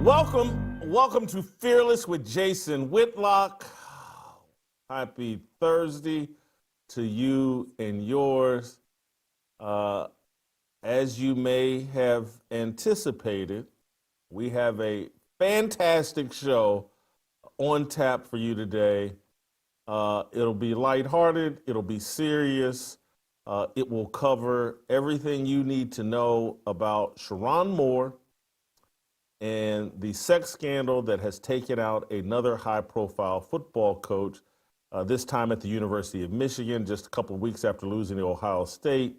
Welcome to Fearless with Jason Whitlock. Happy Thursday to you and yours. As you may have anticipated, we have a fantastic show on tap for you today. It'll be lighthearted, it'll be serious. It will cover everything you need to know about Sherrone Moore and the sex scandal that has taken out another high-profile football coach, this time at the University of Michigan, just a couple of weeks after losing to Ohio State.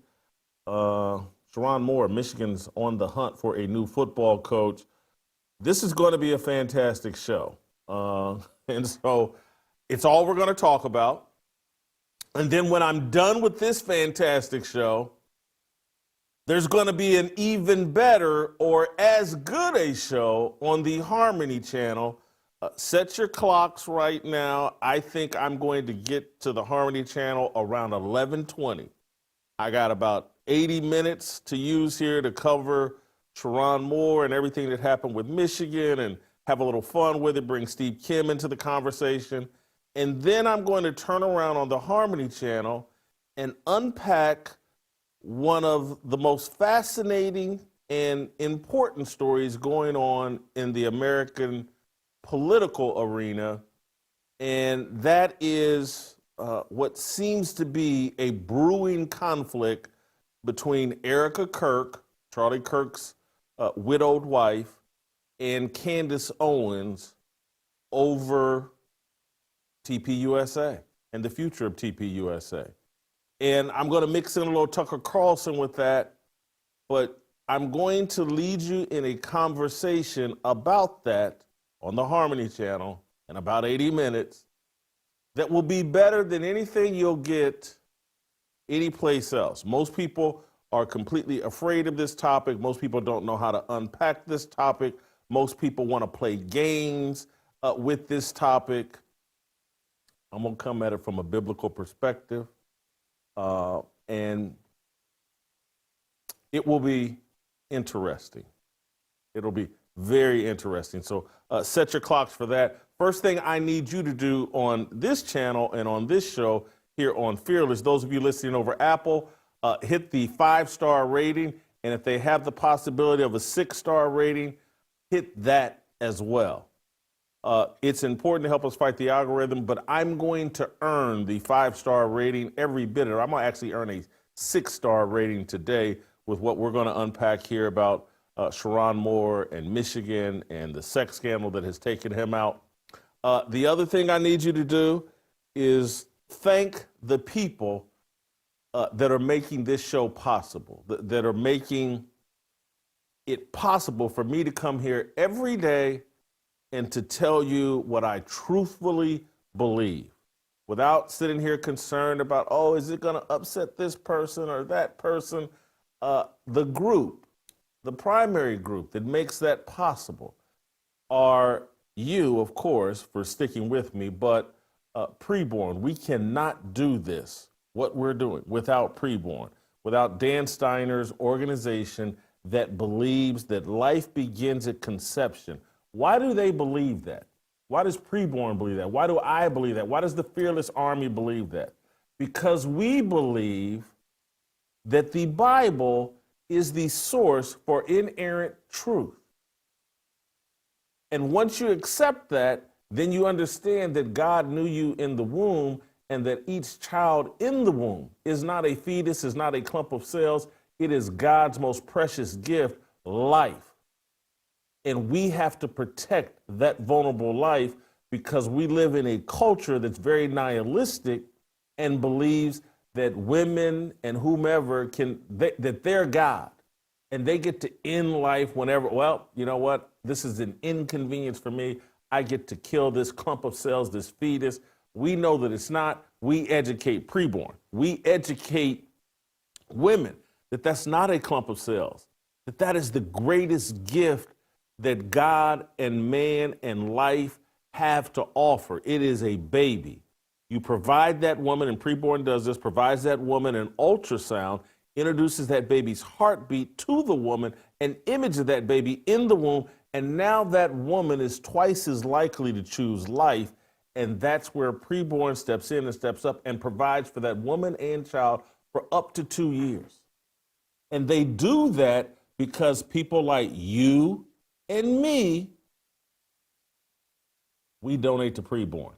Sherrone Moore, Michigan's on the hunt for a new football coach. This is going to be a fantastic show. And so it's all we're going to talk about. And then when I'm done with this fantastic show, there's going to be an even better or as good a show on the Harmony channel. Set your clocks right now. I think I'm going to get to the Harmony channel around 11:20. I got about 80 minutes to use here to cover Sherrone Moore and everything that happened with Michigan and have a little fun with it, bring Steve Kim into the conversation. And then I'm going to turn around on the Harmony channel and unpack one of the most fascinating and important stories going on in the American political arena, and that is what seems to be a brewing conflict between Erica Kirk, Charlie Kirk's widowed wife, and Candace Owens over TPUSA and the future of TPUSA. And I'm going to mix in a little Tucker Carlson with that, but I'm going to lead you in a conversation about that on the Harmony channel in about 80 minutes that will be better than anything you'll get anyplace else. Most people are completely afraid of this topic. Most people don't know how to unpack this topic. Most people want to play games with this topic. I'm going to come at it from a biblical perspective. And it will be interesting. It'll be very interesting. So set your clocks for that. First thing I need you to do on this channel and on this show here on Fearless, those of you listening over Apple, hit the 5-star rating. And if they have the possibility of a 6-star rating, hit that as well. It's important to help us fight the algorithm, but I'm going to earn the 5-star rating every bit of it. I'm going to actually earn a 6-star rating today with what we're going to unpack here about Sherrone Moore and Michigan and the sex scandal that has taken him out. The other thing I need you to do is thank the people that are making this show possible, that are making it possible for me to come here every day and to tell you what I truthfully believe without sitting here concerned about, oh, is it going to upset this person or that person? The group, the primary group that makes that possible are you, of course, for sticking with me, but Preborn. We cannot do this, what we're doing, without Preborn, without Dan Steiner's organization that believes that life begins at conception. Why do they believe that? Why does Preborn believe that? Why do I believe that? Why does the Fearless Army believe that? Because we believe that the Bible is the source for inerrant truth. And once you accept that, then you understand that God knew you in the womb and that each child in the womb is not a fetus, is not a clump of cells. It is God's most precious gift, life. And we have to protect that vulnerable life because we live in a culture that's very nihilistic and believes that women and whomever that they're God and they get to end life whenever. Well, you know what? This is an inconvenience for me. I get to kill this clump of cells, this fetus. We know that it's not. We educate Preborn. We educate women that that's not a clump of cells, that is the greatest gift that God and man and life have to offer. It is a baby. You provide that woman, and Preborn does this, provides that woman an ultrasound, introduces that baby's heartbeat to the woman, an image of that baby in the womb, And now that woman is twice as likely to choose life. And that's where preborn steps in and steps up and provides for that woman and child for up to 2 years. And they do that because people like you and me, we donate to preborn.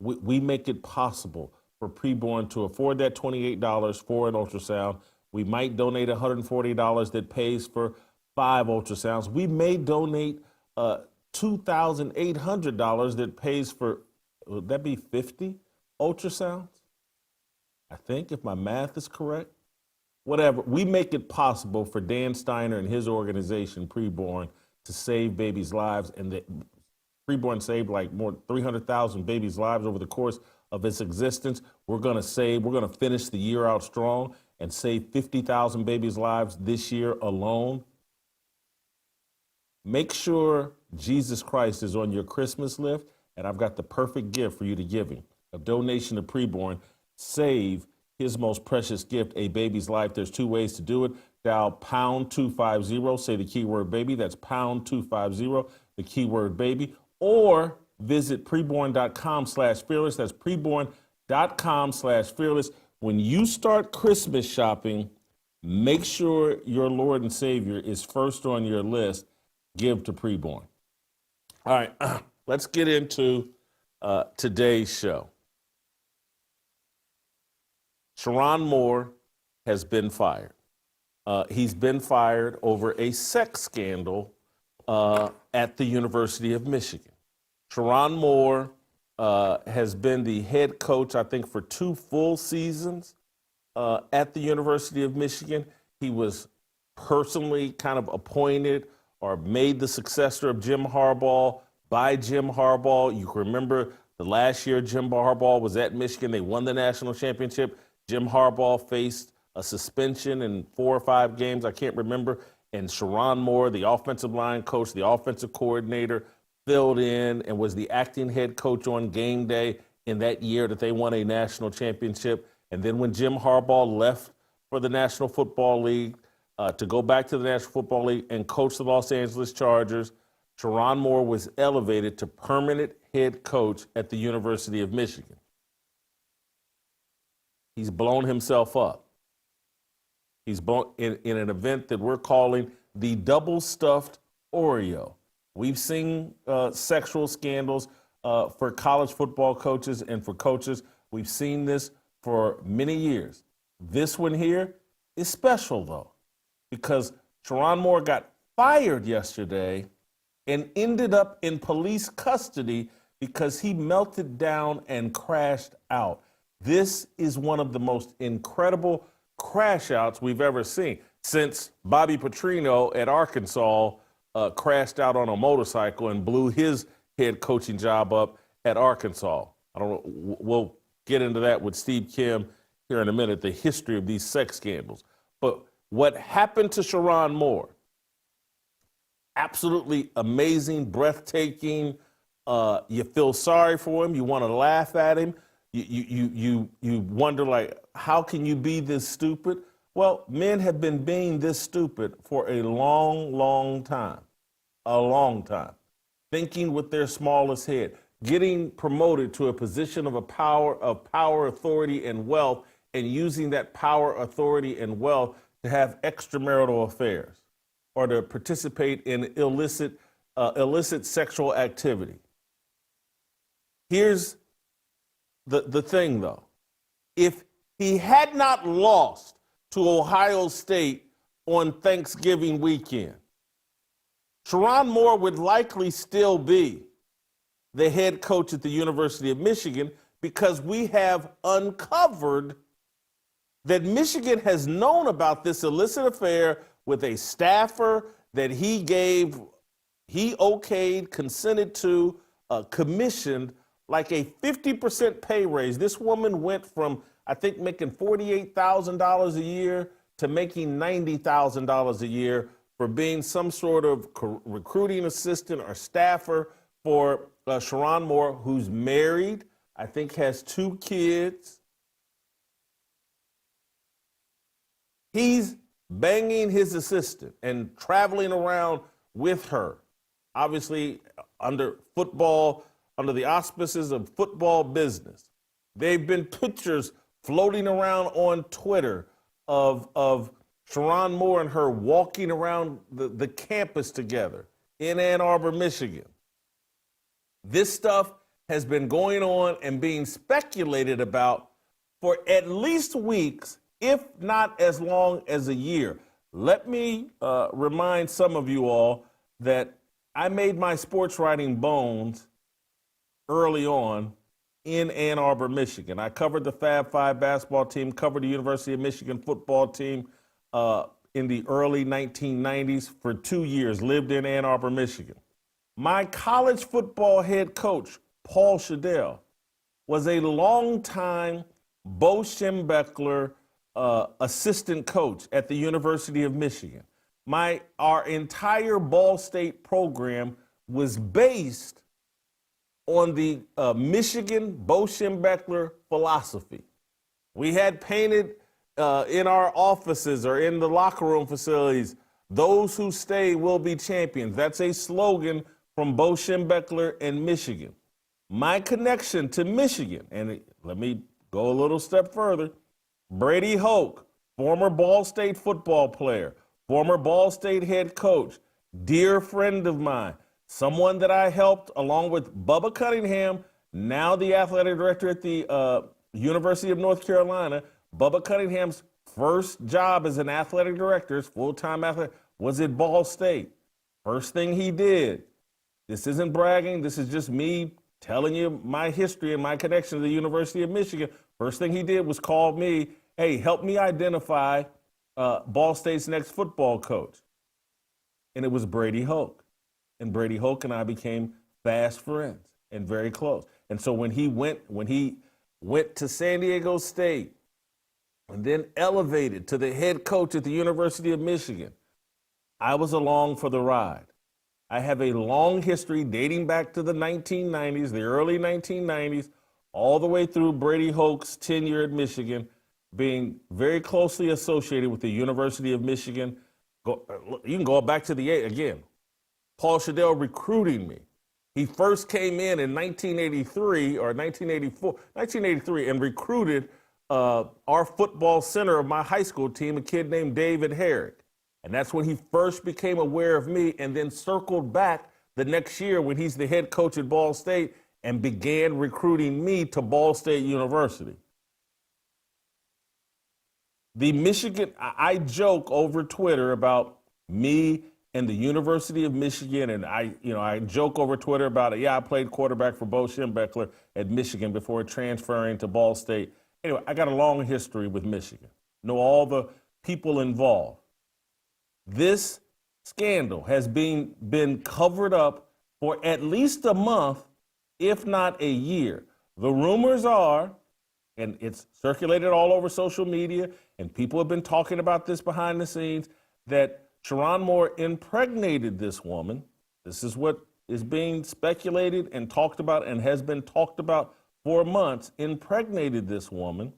We make it possible for preborn to afford that $28 for an ultrasound. We might donate $140 that pays for 5 ultrasounds. We may donate $2,800 that pays for, would that be 50 ultrasounds? I think, if my math is correct. Whatever. We make it possible for Dan Steiner and his organization, Preborn, to save babies' lives. And the Preborn saved like more than 300,000 babies' lives over the course of its existence. We're going to finish the year out strong and save 50,000 babies' lives this year alone. Make sure Jesus Christ is on your Christmas list, and I've got the perfect gift for you to give him. A donation to Preborn. Save his most precious gift, a baby's life. There's 2 ways to do it. Dial pound 250, say the keyword baby. That's pound 250, the keyword baby. Or visit preborn.com/fearless. That's preborn.com/fearless. When you start Christmas shopping, make sure your Lord and Savior is first on your list. Give to Preborn. All right, let's get into today's show. Sherrone Moore has been fired. He's been fired over a sex scandal at the University of Michigan. Sherrone Moore has been the head coach, I think, for 2 full seasons at the University of Michigan. He was personally kind of appointed or made the successor of Jim Harbaugh by Jim Harbaugh. You can remember the last year Jim Harbaugh was at Michigan. They won the national championship. Jim Harbaugh faced a suspension in 4 or 5 games, I can't remember. And Sherrone Moore, the offensive line coach, the offensive coordinator, filled in and was the acting head coach on game day in that year that they won a national championship. And then when Jim Harbaugh left for the National Football League to go back to the National Football League and coach the Los Angeles Chargers, Sherrone Moore was elevated to permanent head coach at the University of Michigan. He's blown himself up. He's blown in an event that we're calling the double-stuffed Oreo. We've seen sexual scandals for college football coaches and for coaches. We've seen this for many years. This one here is special, though, because Sherrone Moore got fired yesterday and ended up in police custody because he melted down and crashed out. This is one of the most incredible crash outs we've ever seen since Bobby Pitino at Arkansas crashed out on a motorcycle and blew his head coaching job up at Arkansas. I don't know. We'll get into that with Steve Kim here in a minute, the history of these sex scandals. But what happened to Sherrone Moore, absolutely amazing, breathtaking. You feel sorry for him. You want to laugh at him. You wonder, like, how can you be this stupid? Well, men have been being this stupid for a long, long time. A long time. Thinking with their smallest head. Getting promoted to a position of power, authority, and wealth, and using that power, authority, and wealth to have extramarital affairs or to participate in illicit sexual activity. Here's the thing, though. If he had not lost to Ohio State on Thanksgiving weekend, Sherrone Moore would likely still be the head coach at the University of Michigan, because we have uncovered that Michigan has known about this illicit affair with a staffer that he okayed, consented to, commissioned, like a 50% pay raise. This woman went from, I think, making $48,000 a year to making $90,000 a year for being some sort of recruiting assistant or staffer for Sherrone Moore, who's married, I think has 2 kids. He's banging his assistant and traveling around with her, obviously under the auspices of football business. They've been pictures floating around on Twitter of Sherrone Moore and her walking around the campus together in Ann Arbor, Michigan. This stuff has been going on and being speculated about for at least weeks, if not as long as a year. Let me remind some of you all that I made my sports writing bones early on in Ann Arbor, Michigan. I covered the Fab Five basketball team, covered the University of Michigan football team in the early 1990s for 2 years, lived in Ann Arbor, Michigan. My college football head coach, Paul Shadell, was a longtime Bo Schembechler assistant coach at the University of Michigan. Our entire Ball State program was based on the Michigan Bo Schembechler philosophy. We had painted in our offices or in the locker room facilities, "Those who stay will be champions." That's a slogan from Bo Schembechler and Michigan. My connection to Michigan, and let me go a little step further, Brady Hoke, former Ball State football player, former Ball State head coach, dear friend of mine, someone that I helped along with Bubba Cunningham, now the athletic director at the University of North Carolina. Bubba Cunningham's first job as an athletic director, his full-time athlete, was at Ball State. First thing he did, this isn't bragging, this is just me telling you my history and my connection to the University of Michigan. First thing he did was call me, "Hey, help me identify Ball State's next football coach." And it was Brady Hoke. And Brady Hoke and I became fast friends and very close. And so when he went to San Diego State and then elevated to the head coach at the University of Michigan, I was along for the ride. I have a long history dating back to the 1990s, the early 1990s, all the way through Brady Hoke's tenure at Michigan, being very closely associated with the University of Michigan. You can go back to again, Paul Shadell recruiting me. He first came in 1983 or 1983 and recruited our football center of my high school team, a kid named David Herrick. And that's when he first became aware of me and then circled back the next year when he's the head coach at Ball State and began recruiting me to Ball State University. I joke over Twitter about me and the University of Michigan, and I joke over Twitter about it. Yeah, I played quarterback for Bo Schembechler at Michigan before transferring to Ball State. Anyway, I got a long history with Michigan. Know all the people involved. This scandal has been covered up for at least a month, if not a year. The rumors are, and it's circulated all over social media, and people have been talking about this behind the scenes, that Sherrone Moore impregnated this woman. This is what is being speculated and talked about and has been talked about for months. Impregnated this woman,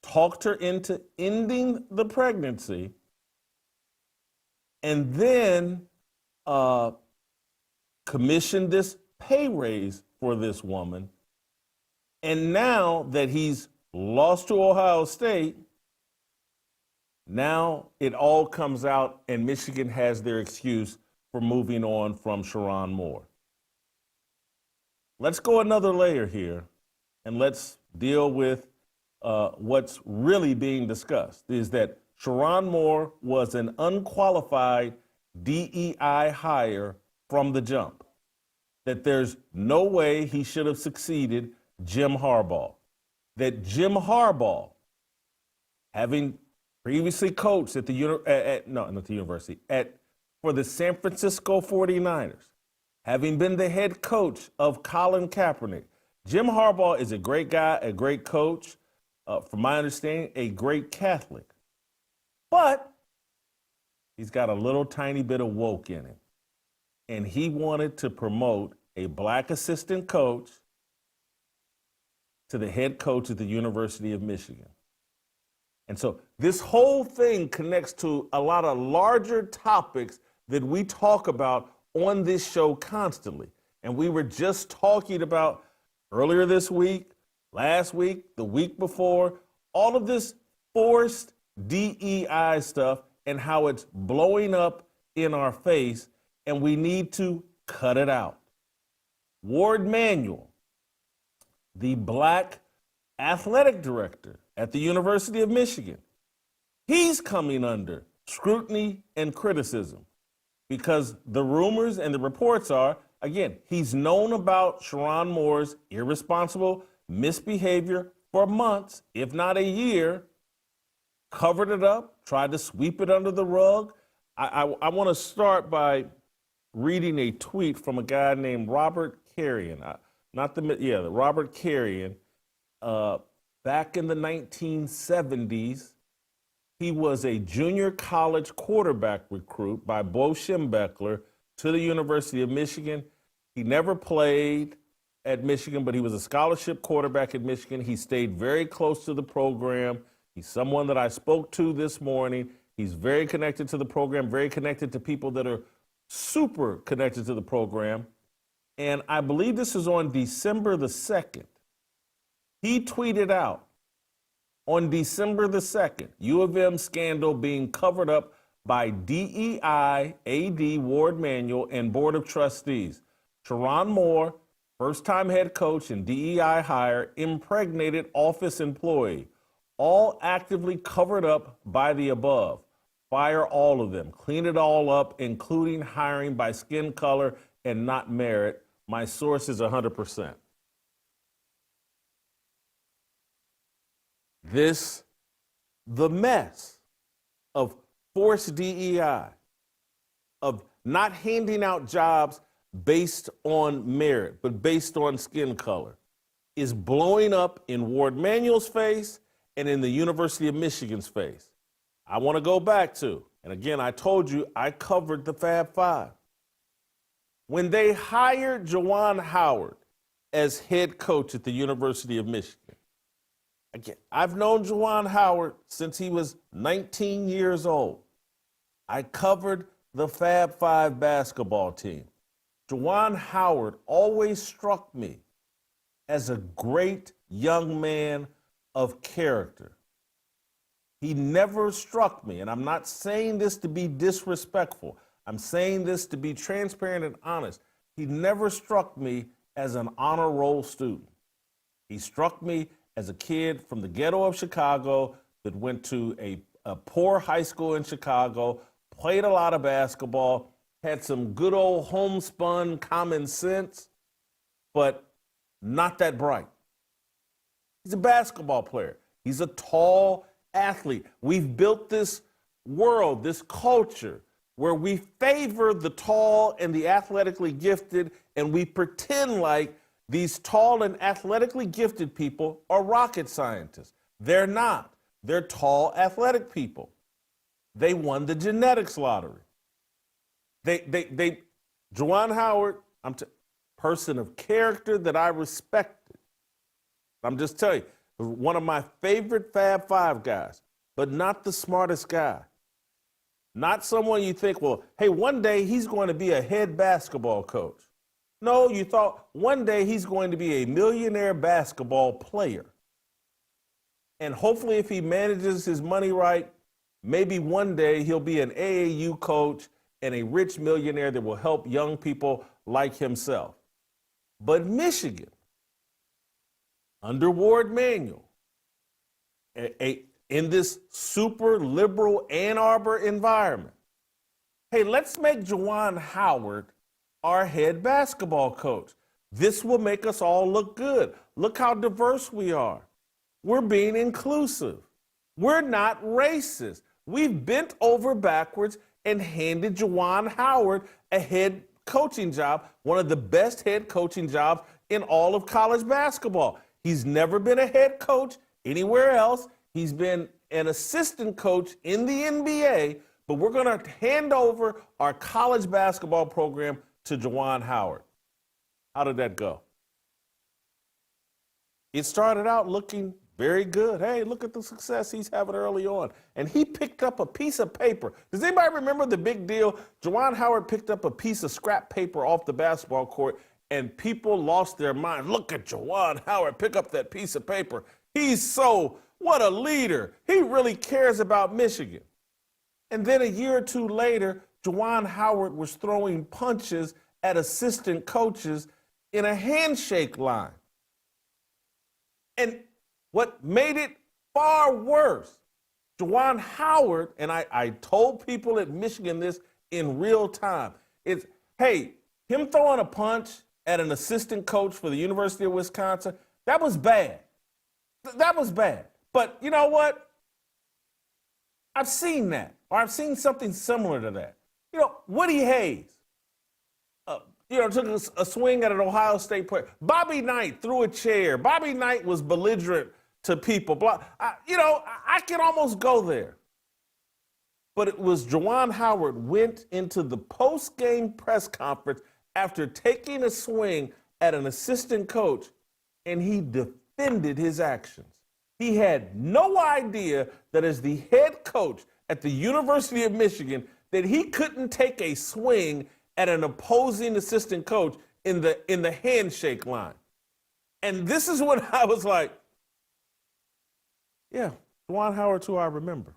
talked her into ending the pregnancy, and then commissioned this pay raise for this woman. And now that he's lost to Ohio State, now it all comes out and Michigan has their excuse for moving on from Sherrone Moore. Let's go another layer here and let's deal with what's really being discussed, is that Sherrone Moore was an unqualified DEI hire from the jump, that there's no way he should have succeeded Jim Harbaugh, that Jim Harbaugh, having previously coached at for the San Francisco 49ers, having been the head coach of Colin Kaepernick. Jim Harbaugh is a great guy, a great coach, from my understanding, a great Catholic. But he's got a little tiny bit of woke in him. And he wanted to promote a black assistant coach to the head coach at the University of Michigan. And so this whole thing connects to a lot of larger topics that we talk about on this show constantly. And we were just talking about earlier this week, last week, the week before, all of this forced DEI stuff and how it's blowing up in our face, and we need to cut it out. Ward Manuel, the black athletic director at the University of Michigan, he's coming under scrutiny and criticism because the rumors and the reports are, again, he's known about Sherrone Moore's irresponsible misbehavior for months, if not a year, covered it up, tried to sweep it under the rug. I want to start by reading a tweet from a guy named Robert Carrion, Robert Carrion. Back in the 1970s, he was a junior college quarterback recruit by Bo Schembechler to the University of Michigan. He never played at Michigan, but he was a scholarship quarterback at Michigan. He stayed very close to the program. He's someone that I spoke to this morning. He's very connected to the program, very connected to people that are super connected to the program. And I believe this is on December the 2nd. He tweeted out on December the 2nd, U of M scandal being covered up by DEI, AD, Ward Manuel, and Board of Trustees. Sherrone Moore, first-time head coach and DEI hire, impregnated office employee, all actively covered up by the above. Fire all of them. Clean it all up, including hiring by skin color and not merit. My source is 100%. The mess of forced DEI, of not handing out jobs based on merit, but based on skin color, is blowing up in Ward Manuel's face and in the University of Michigan's face. I want to go back to, and again, I told you I covered the Fab Five. When they hired Juwan Howard as head coach at the University of Michigan, again, I've known Juwan Howard since he was 19 years old. I covered the Fab Five basketball team. Juwan Howard always struck me as a great young man of character. He never struck me, and I'm not saying this to be disrespectful. I'm saying this to be transparent and honest. He never struck me as an honor roll student. He struck me as a kid from the ghetto of Chicago that went to a poor high school in Chicago, played a lot of basketball, had some good old homespun common sense, but not that bright. He's a basketball player. He's a tall athlete. We've built this world, this culture, where we favor the tall and the athletically gifted, and we pretend like these tall and athletically gifted people are rocket scientists. They're not. They're tall, athletic people. They won the genetics lottery. Juwan Howard, person of character that I respected. I'm just telling you, one of my favorite Fab Five guys, but not the smartest guy. Not someone you think, well, hey, one day he's going to be a head basketball coach. No, you thought one day he's going to be a millionaire basketball player. And hopefully if he manages his money right, maybe one day he'll be an AAU coach and a rich millionaire that will help young people like himself. But Michigan, under Ward Manuel, in this super liberal Ann Arbor environment, hey, let's make Juwan Howard our head basketball coach. This will make us all look good. Look how diverse we are. We're being inclusive. We're not racist. We've bent over backwards and handed Juwan Howard a head coaching job, one of the best head coaching jobs in all of college basketball. He's never been a head coach anywhere else. He's been an assistant coach in the NBA, but we're going to hand over our college basketball program to Juwan Howard. How did that go? It started out looking Very good. Hey, look at the success he's having early on. And he picked up a piece of paper. Does anybody remember the big deal? Juwan Howard picked up a piece of scrap paper off the basketball court, and people lost their mind. Look at Juwan Howard pick up that piece of paper. What a leader. He really cares about Michigan. And then a year or two later, Juwan Howard was throwing punches at assistant coaches in a handshake line. And what made it far worse, Juwan Howard, and I told people at Michigan this in real time, is, hey, him throwing a punch at an assistant coach for the University of Wisconsin, that was bad. That was bad. But you know what? I've seen that, or I've seen something similar to that. You know, Woody Hayes, took a swing at an Ohio State player. Bobby Knight threw a chair. Bobby Knight was belligerent to people. I can almost go there. But it was Juwan Howard went into the post-game press conference after taking a swing at an assistant coach, and he defended his actions. He had no idea that as the head coach at the University of Michigan, that he couldn't take a swing at an opposing assistant coach in the handshake line. And this is when I was like, yeah, Juwan Howard's who I remember.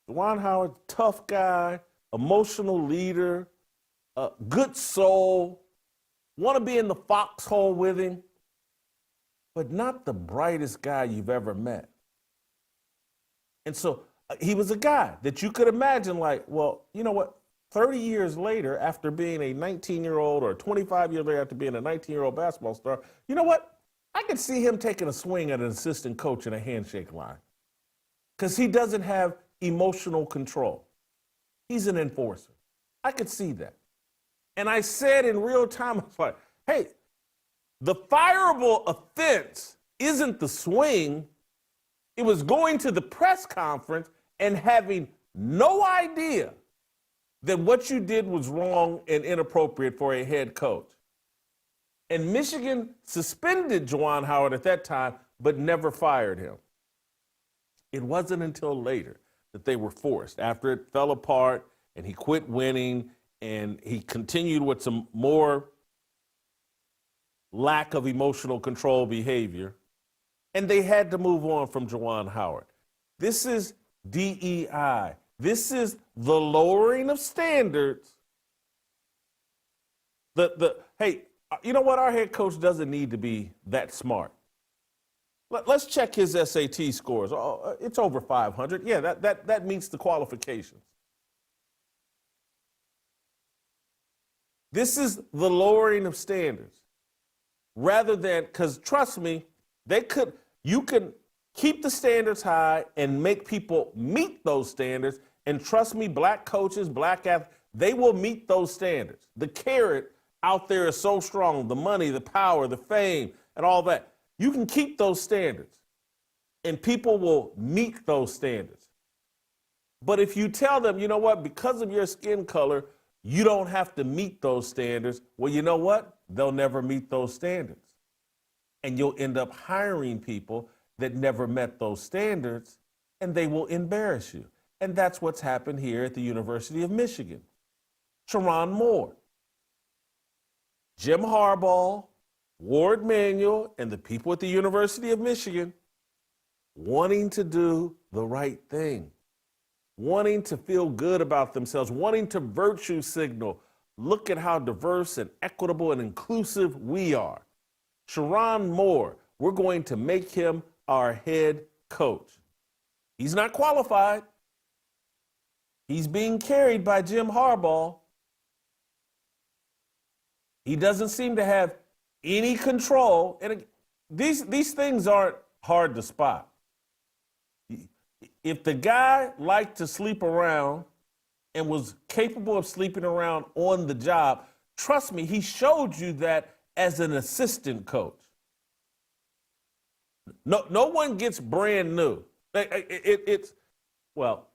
Juwan Howard, tough guy, emotional leader, good soul, want to be in the foxhole with him, but not the brightest guy you've ever met. And so he was a guy that you could imagine like, well, you know what? 30 years later, after being a 19-year-old or 25 years later after being a 19-year-old basketball star, you know what? I could see him taking a swing at an assistant coach in a handshake line because he doesn't have emotional control. He's an enforcer. I could see that. And I said in real time, I was like, hey, the fireable offense isn't the swing. It was going to the press conference and having no idea that what you did was wrong and inappropriate for a head coach. And Michigan suspended Juwan Howard at that time, but never fired him. It wasn't until later that they were forced, after it fell apart and he quit winning and he continued with some more lack of emotional control behavior, and they had to move on from Juwan Howard. This is DEI. This is the lowering of standards. Hey, you know what? Our head coach doesn't need to be that smart. Let's check his SAT scores. Oh, it's over 500. Yeah, that meets the qualifications. This is the lowering of standards. Rather than, because trust me, you can keep the standards high and make people meet those standards. And trust me, black coaches, black athletes, they will meet those standards. The carrot out there is so strong, the money, the power, the fame, and all that. You can keep those standards, and people will meet those standards. But if you tell them, you know what, because of your skin color, you don't have to meet those standards, well, you know what? They'll never meet those standards. And you'll end up hiring people that never met those standards, and they will embarrass you. And that's what's happened here at the University of Michigan. Sherrone Moore, Jim Harbaugh, Ward Manuel, and the people at the University of Michigan wanting to do the right thing, wanting to feel good about themselves, wanting to virtue signal. Look at how diverse and equitable and inclusive we are. Sherrone Moore, we're going to make him our head coach. He's not qualified. He's being carried by Jim Harbaugh. He doesn't seem to have any control. And these things aren't hard to spot. If the guy liked to sleep around and was capable of sleeping around on the job, trust me, he showed you that as an assistant coach. No one gets brand new. Well,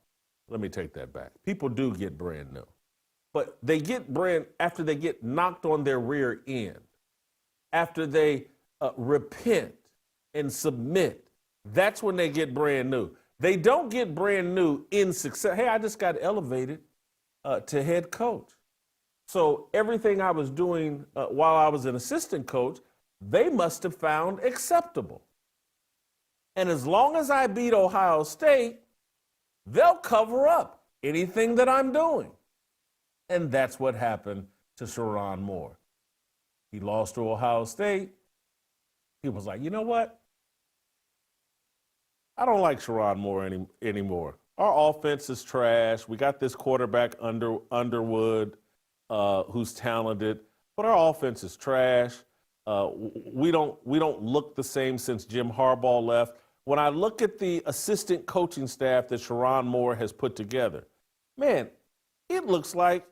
let me take that back. People do get brand new. But they get brand after they get knocked on their rear end, after they repent and submit That's when they get brand new. They don't get brand new in success. Hey, I just got elevated to head coach. So everything I was doing while I was an assistant coach, they must have found acceptable. And as long as I beat Ohio State, they'll cover up anything that I'm doing. And that's what happened to Sherrone Moore. He lost to Ohio State. He was like, you know what? I don't like Sherrone Moore anymore. Our offense is trash. We got this quarterback Underwood, who's talented, but our offense is trash. We don't look the same since Jim Harbaugh left. When I look at the assistant coaching staff that Sherrone Moore has put together, man, it looks like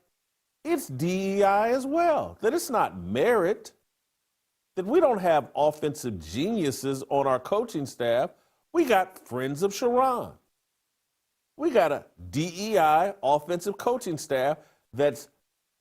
it's DEI as well, that it's not merit, that we don't have offensive geniuses on our coaching staff. We got friends of Sherrone. We got a DEI offensive coaching staff that's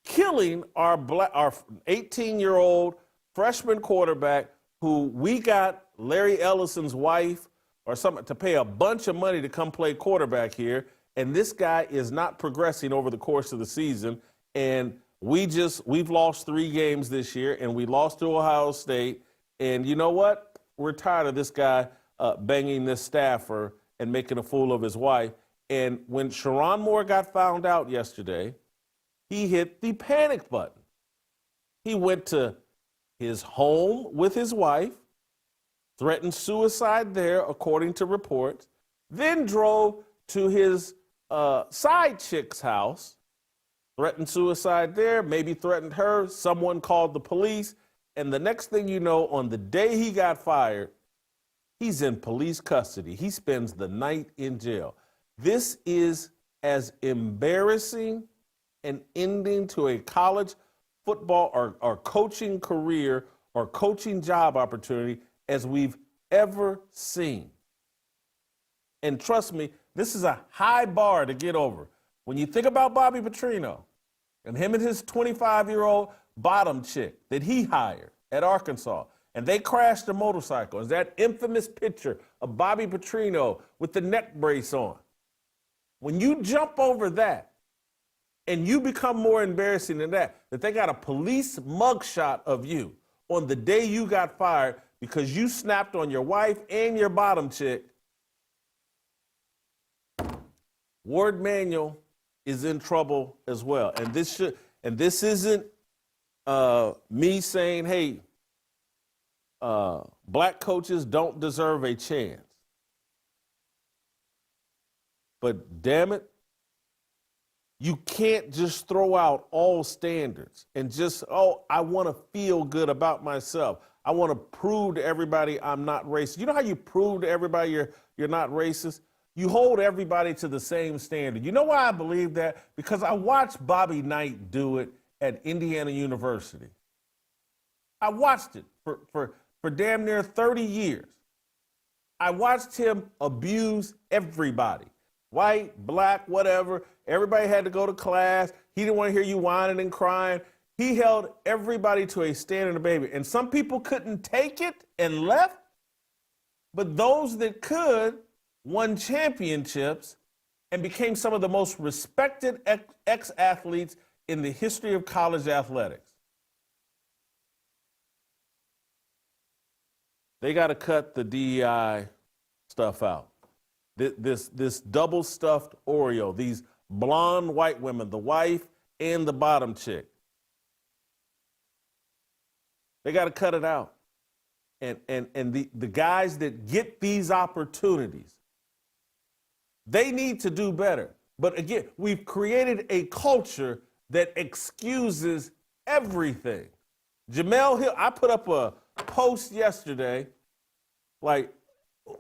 killing our 18-year-old freshman quarterback who we got Larry Ellison's wife or something to pay a bunch of money to come play quarterback here, and this guy is not progressing over the course of the season. And we've lost 3 games this year, and we lost to Ohio State. And you know what? We're tired of this guy banging this staffer and making a fool of his wife. And when Sherrone Moore got found out yesterday, he hit the panic button. He went to his home with his wife, threatened suicide there, according to reports, then drove to his side chick's house, threatened suicide there, maybe threatened her. Someone called the police. And the next thing you know, on the day he got fired, he's in police custody. He spends the night in jail. This is as embarrassing an ending to a college football or coaching career or coaching job opportunity as we've ever seen. And trust me, this is a high bar to get over. When you think about Bobby Pitino and him and his 25-year-old bottom chick that he hired at Arkansas, and they crashed a motorcycle, is that infamous picture of Bobby Pitino with the neck brace on. When you jump over that and you become more embarrassing than that they got a police mugshot of you on the day you got fired because you snapped on your wife and your bottom chick, Ward Manuel is in trouble as well. And this isn't me saying, hey, black coaches don't deserve a chance. But damn it, you can't just throw out all standards and just, I want to feel good about myself. I want to prove to everybody I'm not racist. You know how you prove to everybody you're not racist? You hold everybody to the same standard. You know why I believe that? Because I watched Bobby Knight do it at Indiana University. I watched it for damn near 30 years. I watched him abuse everybody. White, black, whatever. Everybody had to go to class. He didn't want to hear you whining and crying. He held everybody to a standard of behavior. And some people couldn't take it and left. But those that could won championships and became some of the most respected ex-athletes in the history of college athletics. They got to cut the DEI stuff out. This double-stuffed Oreo, these blonde white women, the wife and the bottom chick. They got to cut it out. And the guys that get these opportunities, they need to do better. But again, we've created a culture that excuses everything. Jamel Hill, I put up a post yesterday, like,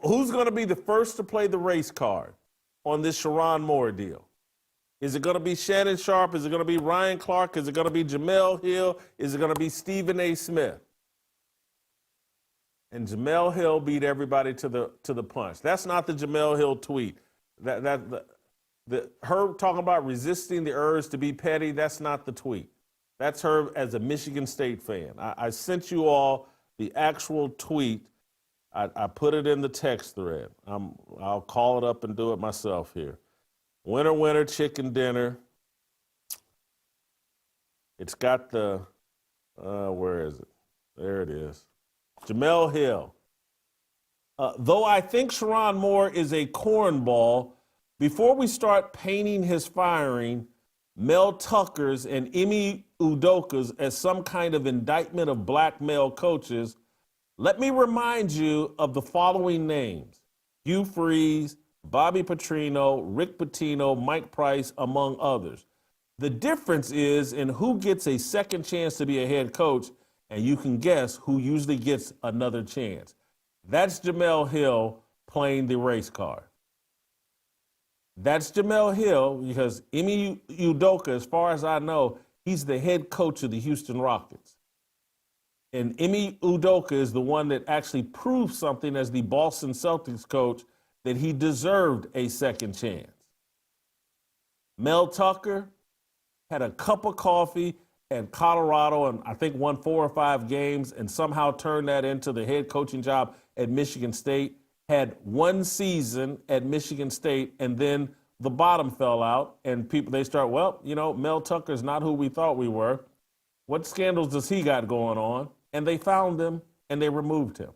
who's going to be the first to play the race card on this Sherrone Moore deal? Is it going to be Shannon Sharp? Is it going to be Ryan Clark? Is it going to be Jamel Hill? Is it going to be Stephen A. Smith? And Jamel Hill beat everybody to the punch. That's not the Jamel Hill tweet. Her talking about resisting the urge to be petty, that's not the tweet. That's her as a Michigan State fan. I sent you all the actual tweet I put it in the text thread. I'll call it up and do it myself here. Winner, winner, chicken dinner. It's got the, where is it? There it is. Jemele Hill. Though I think Sherrone Moore is a cornball, before we start painting his firing, Mel Tucker's and Emi Udoka's as some kind of indictment of black male coaches, let me remind you of the following names: Hugh Freeze, Bobby Petrino, Rick Pitino, Mike Price, among others. The difference is in who gets a second chance to be a head coach, and you can guess who usually gets another chance. That's Jemele Hill playing the race card. That's Jemele Hill because Emi Udoka, as far as I know, he's the head coach of the Houston Rockets. And Emi Udoka is the one that actually proved something as the Boston Celtics coach that he deserved a second chance. Mel Tucker had a cup of coffee at Colorado and I think won 4 or 5 games and somehow turned that into the head coaching job at Michigan State, had 1 season at Michigan State, and then the bottom fell out and they start, well, you know, Mel Tucker's not who we thought we were. What scandals does he got going on? And they found him and they removed him.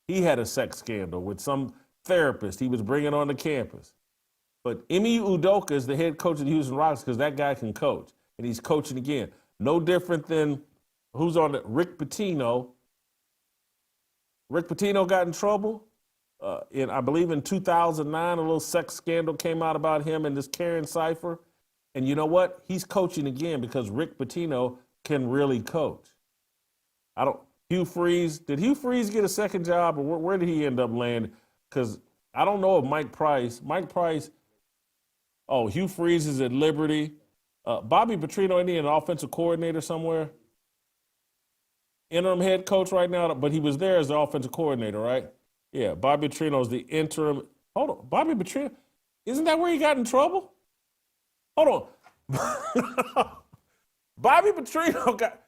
He had a sex scandal with some therapist he was bringing on the campus. But Emi Udoka is the head coach of the Houston Rockets because that guy can coach, and he's coaching again. No different than who's on it, Rick Pitino. Rick Pitino got in trouble I believe in 2009, a little sex scandal came out about him and this Karen Cypher. And you know what? He's coaching again because Rick Pitino can really coach. Hugh Freeze, did Hugh Freeze get a second job or where did he end up landing? Because I don't know if Mike Price, Hugh Freeze is at Liberty. Bobby Petrino, isn't he an offensive coordinator somewhere? Interim head coach right now, but he was there as the offensive coordinator, right? Yeah, Bobby Petrino is the interim. Hold on, Bobby Petrino, isn't that where he got in trouble? Hold on. Bobby Petrino got,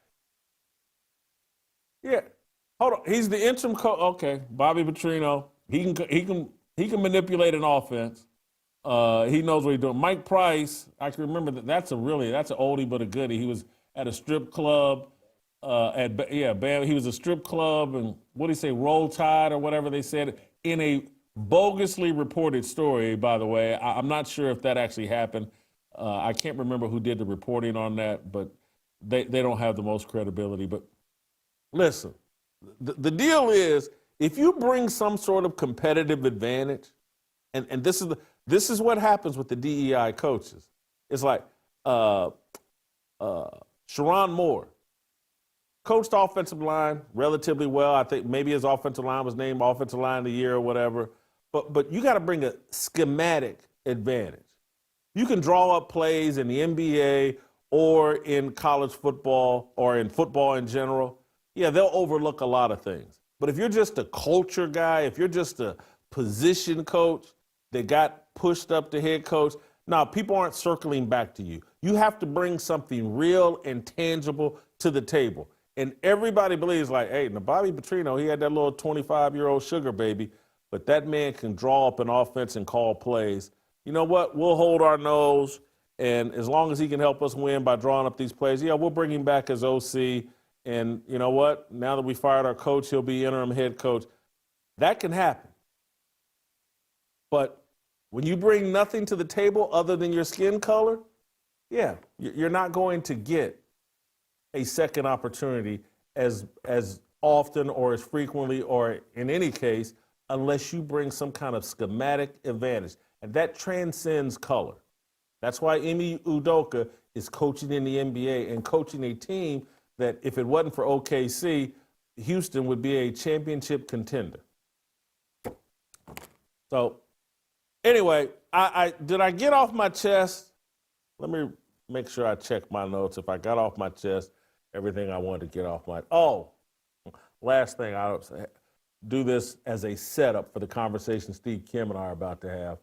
yeah, hold on. He's the interim coach. Okay, Bobby Petrino, he can manipulate an offense. He knows what he's doing. Mike Price, I can remember that's an oldie but a goodie. He was at a strip club. He was a strip club and what do you say, Roll Tide or whatever they said in a bogusly reported story, by the way. I'm not sure if that actually happened. I can't remember who did the reporting on that, but they don't have the most credibility. But listen, the deal is if you bring some sort of competitive advantage, and this is what happens with the DEI coaches. It's like Sherrone Moore coached offensive line relatively well. I think maybe his offensive line was named Offensive Line of the Year or whatever. But you got to bring a schematic advantage. You can draw up plays in the NBA or in college football or in football in general. Yeah, they'll overlook a lot of things. But if you're just a culture guy, if you're just a position coach that got pushed up to head coach, now people aren't circling back to you. You have to bring something real and tangible to the table. And everybody believes like, hey, now Bobby Petrino, he had that little 25-year-old sugar baby, but that man can draw up an offense and call plays. You know what? We'll hold our nose, and as long as he can help us win by drawing up these plays, yeah, we'll bring him back as OC. And you know what? Now that we fired our coach, he'll be interim head coach. That can happen. But when you bring nothing to the table other than your skin color, yeah, you're not going to get a second opportunity as often or as frequently or in any case unless you bring some kind of schematic advantage. And that transcends color. That's why Emi Udoka is coaching in the NBA and coaching a team that if it wasn't for OKC, Houston would be a championship contender. So anyway, did I get off my chest? Let me make sure I check my notes. If I got off my chest, everything I wanted to get off my, last thing, I'll do this as a setup for the conversation Steve Kim and I are about to have.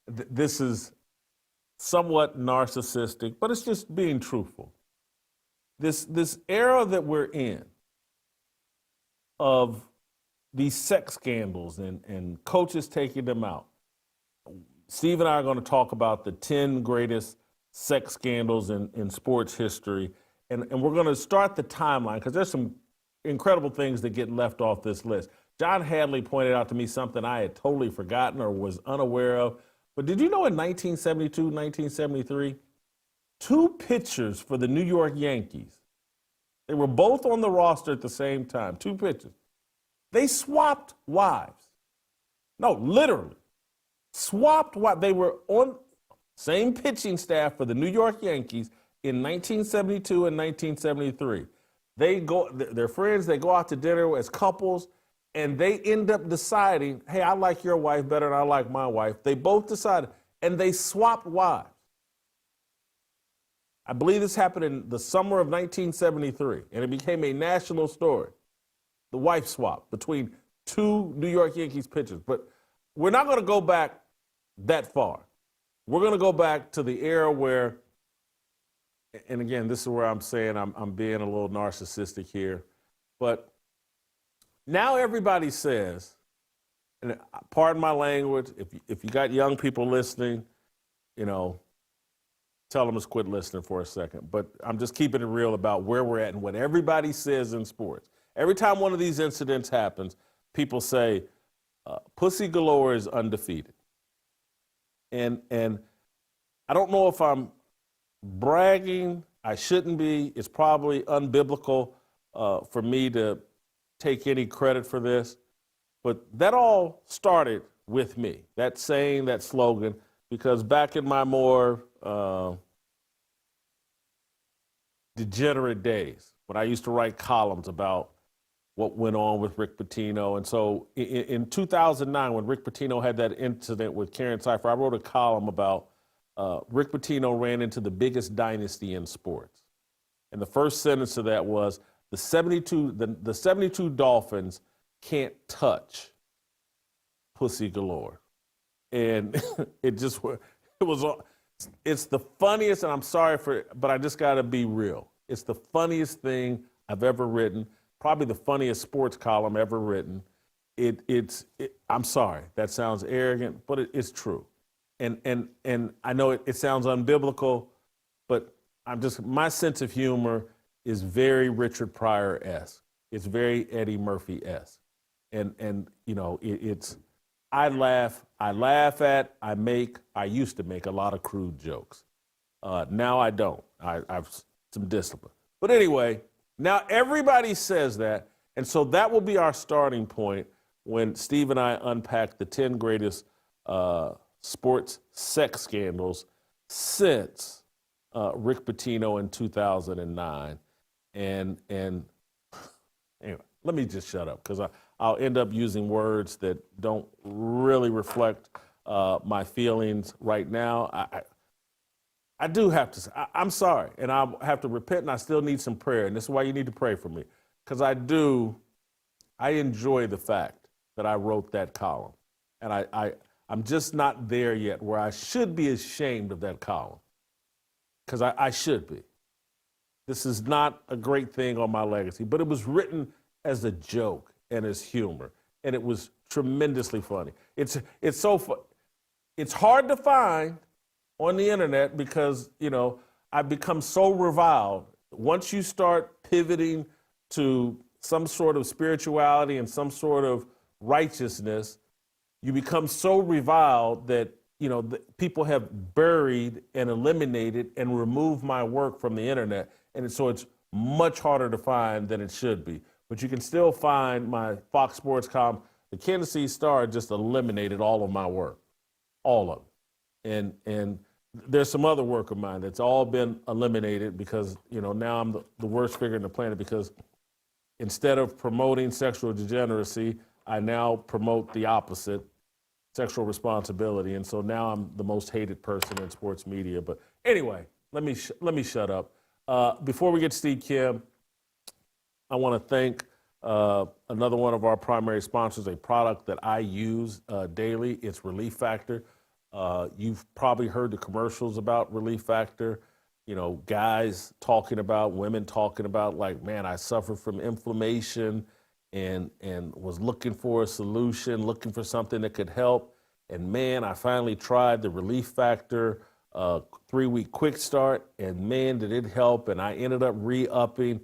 This is somewhat narcissistic, but it's just being truthful. This era that we're in, of these sex scandals and coaches taking them out. Steve and I are going to talk about the 10 greatest sex scandals in sports history. And we're going to start the timeline because there's some incredible things that get left off this list. John Hadley pointed out to me something I had totally forgotten or was unaware of. But did you know in 1972, 1973, two pitchers for the New York Yankees, they were both on the roster at the same time, two pitchers. They swapped wives. No, literally. Swapped wives. They were on same pitching staff for the New York Yankees in 1972 and 1973. They're friends, they go out to dinner as couples, and they end up deciding, hey, I like your wife better than I like my wife. They both decided, and they swapped wives. I believe this happened in the summer of 1973, and it became a national story. The wife swap between two New York Yankees pitchers. But we're not going to go back that far. We're going to go back to the era where, and again, this is where I'm saying I'm being a little narcissistic here, but now everybody says, and pardon my language, if you got young people listening, tell them to quit listening for a second. But I'm just keeping it real about where we're at and what everybody says in sports. Every time one of these incidents happens, people say, Pussy Galore is undefeated. And I don't know if I'm bragging. I shouldn't be. It's probably unbiblical for me to take any credit for this. But that all started with me, that saying, that slogan, because back in my more degenerate days, when I used to write columns about what went on with Rick Pitino. And so in 2009, when Rick Pitino had that incident with Karen Cipher, I wrote a column about Rick Pitino ran into the biggest dynasty in sports. And the first sentence of that was, the 72 Dolphins can't touch Pussy Galore. And it's the funniest, and I'm sorry for it, but I just got to be real. It's the funniest thing I've ever written, probably the funniest sports column ever written. I'm sorry, that sounds arrogant, but it's true. And I know it sounds unbiblical, but my sense of humor is very Richard Pryor-esque. It's very Eddie Murphy-esque. And I used to make a lot of crude jokes. Now I don't. I've some discipline. But anyway, now everybody says that, and so that will be our starting point when Steve and I unpack the 10 greatest sports sex scandals since Rick Pitino in 2009. And anyway, let me just shut up because I'll end up using words that don't really reflect my feelings right now. I do have to say, I'm sorry, and I'll have to repent, and I still need some prayer, and this is why you need to pray for me, because I enjoy the fact that I wrote that column, and I'm just not there yet where I should be ashamed of that column, because I should be. This is not a great thing on my legacy, but it was written as a joke and as humor, and it was tremendously funny. It's so fun. It's hard to find on the internet because, I've become so reviled. Once you start pivoting to some sort of spirituality and some sort of righteousness, you become so reviled that, people have buried and eliminated and removed my work from the internet. And so it's much harder to find than it should be. But you can still find my Fox Sports column. The Kansas City Star just eliminated all of my work, all of it. And there's some other work of mine that's all been eliminated because, now I'm the worst figure in the planet because instead of promoting sexual degeneracy, I now promote the opposite, sexual responsibility. And so now I'm the most hated person in sports media. But anyway, let me shut up. Before we get to Steve Kim, I want to thank another one of our primary sponsors, a product that I use daily. It's Relief Factor. You've probably heard the commercials about Relief Factor, guys talking about, women talking about, like, man, I suffer from inflammation and was looking for a solution, looking for something that could help. And man, I finally tried the Relief Factor 3-week quick start, and man, did it help. And I ended up re-upping.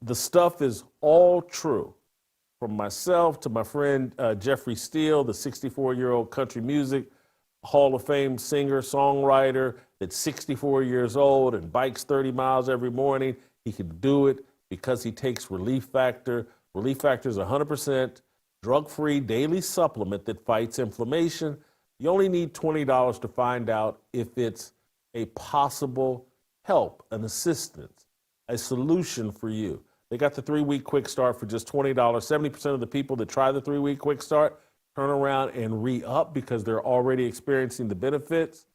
The stuff is all true. From myself to my friend Jeffrey Steele, the 64-year-old country music Hall of Fame singer, songwriter that's 64 years old and bikes 30 miles every morning. He can do it because he takes Relief Factor. Relief Factor is 100% drug-free daily supplement that fights inflammation. You only need $20 to find out if it's a possible help, an assistance, a solution for you. They got the 3-week quick start for just $20. 70% of the people that try the 3-week quick start turn around and re-up because they're already experiencing the benefits.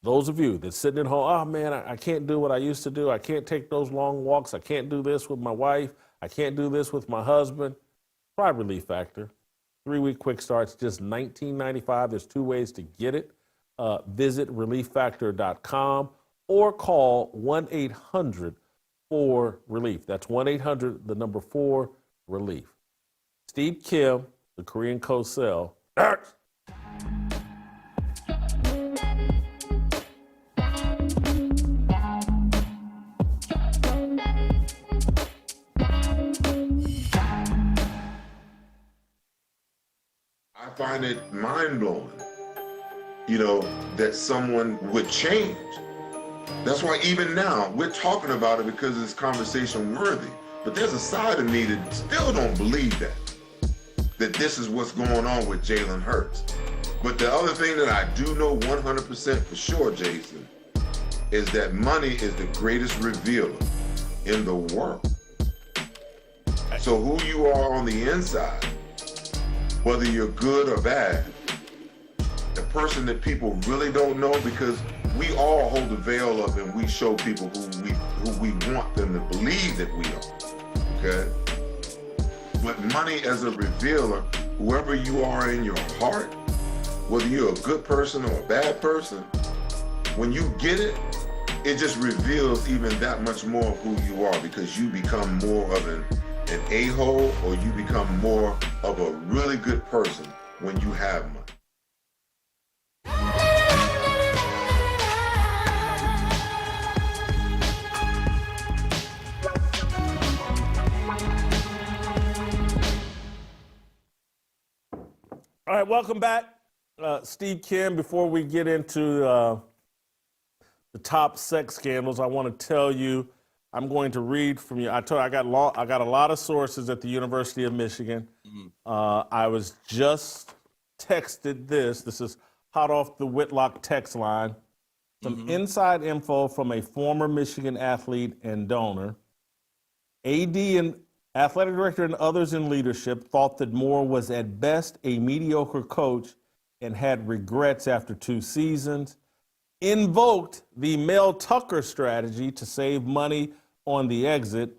Those of you that's sitting at home, oh man, I can't do what I used to do. I can't take those long walks. I can't do this with my wife. I can't do this with my husband. Try Relief Factor. 3-week quick start's just $19.95. There's 2 ways to get it. Visit relieffactor.com or call 1-800-4-RELIEF. That's 1-800-4-RELIEF. Steve Kim, the Korean co-cell. I find it mind-blowing, that someone would change. That's why even now, we're talking about it because it's conversation worthy. But there's a side of me that still don't believe that this is what's going on with Jalen Hurts. But the other thing that I do know 100% for sure, Jason, is that money is the greatest revealer in the world. So who you are on the inside, whether you're good or bad, the person that people really don't know, because we all hold the veil up and we show people who we want them to believe that we are, okay? But money as a revealer, whoever you are in your heart, whether you're a good person or a bad person, when you get it, it just reveals even that much more of who you are, because you become more of an a-hole, or you become more of a really good person when you have money. All right, welcome back. Steve Kim, before we get into the top sex scandals, I want to tell you, I'm going to read from you. I got a lot of sources at the University of Michigan. I was just texted this. This is hot off the Whitlock text line. Some inside info from a former Michigan athlete and donor. AD and athletic director and others in leadership thought that Moore was at best a mediocre coach and had regrets after 2 seasons. Invoked the Mel Tucker strategy to save money on the exit.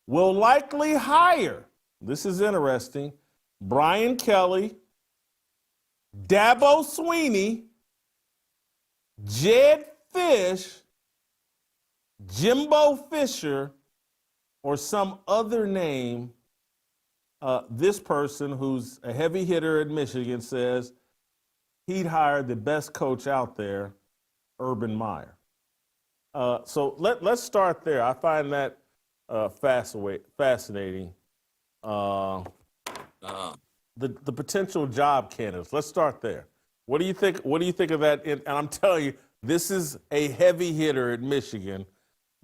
Will likely hire, this is interesting, Brian Kelly, Dabo Sweeney, Jed Fish, Jimbo Fisher, or some other name. This person, who's a heavy hitter at Michigan, says he'd hire the best coach out there, Urban Meyer. So let's start there. I find that fascinating. The potential job candidates. Let's start there. What do you think? What do you think of that? And I'm telling you, this is a heavy hitter at Michigan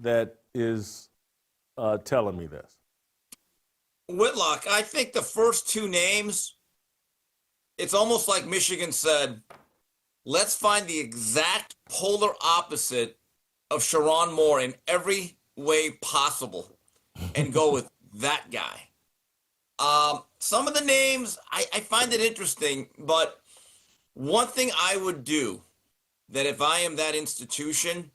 that is telling me this. Whitlock, I think the first 2 names, it's almost like Michigan said, let's find the exact polar opposite of Sherrone Moore in every way possible and go with that guy. Some of the names, I find it interesting, but one thing I would do, that if I am that institution,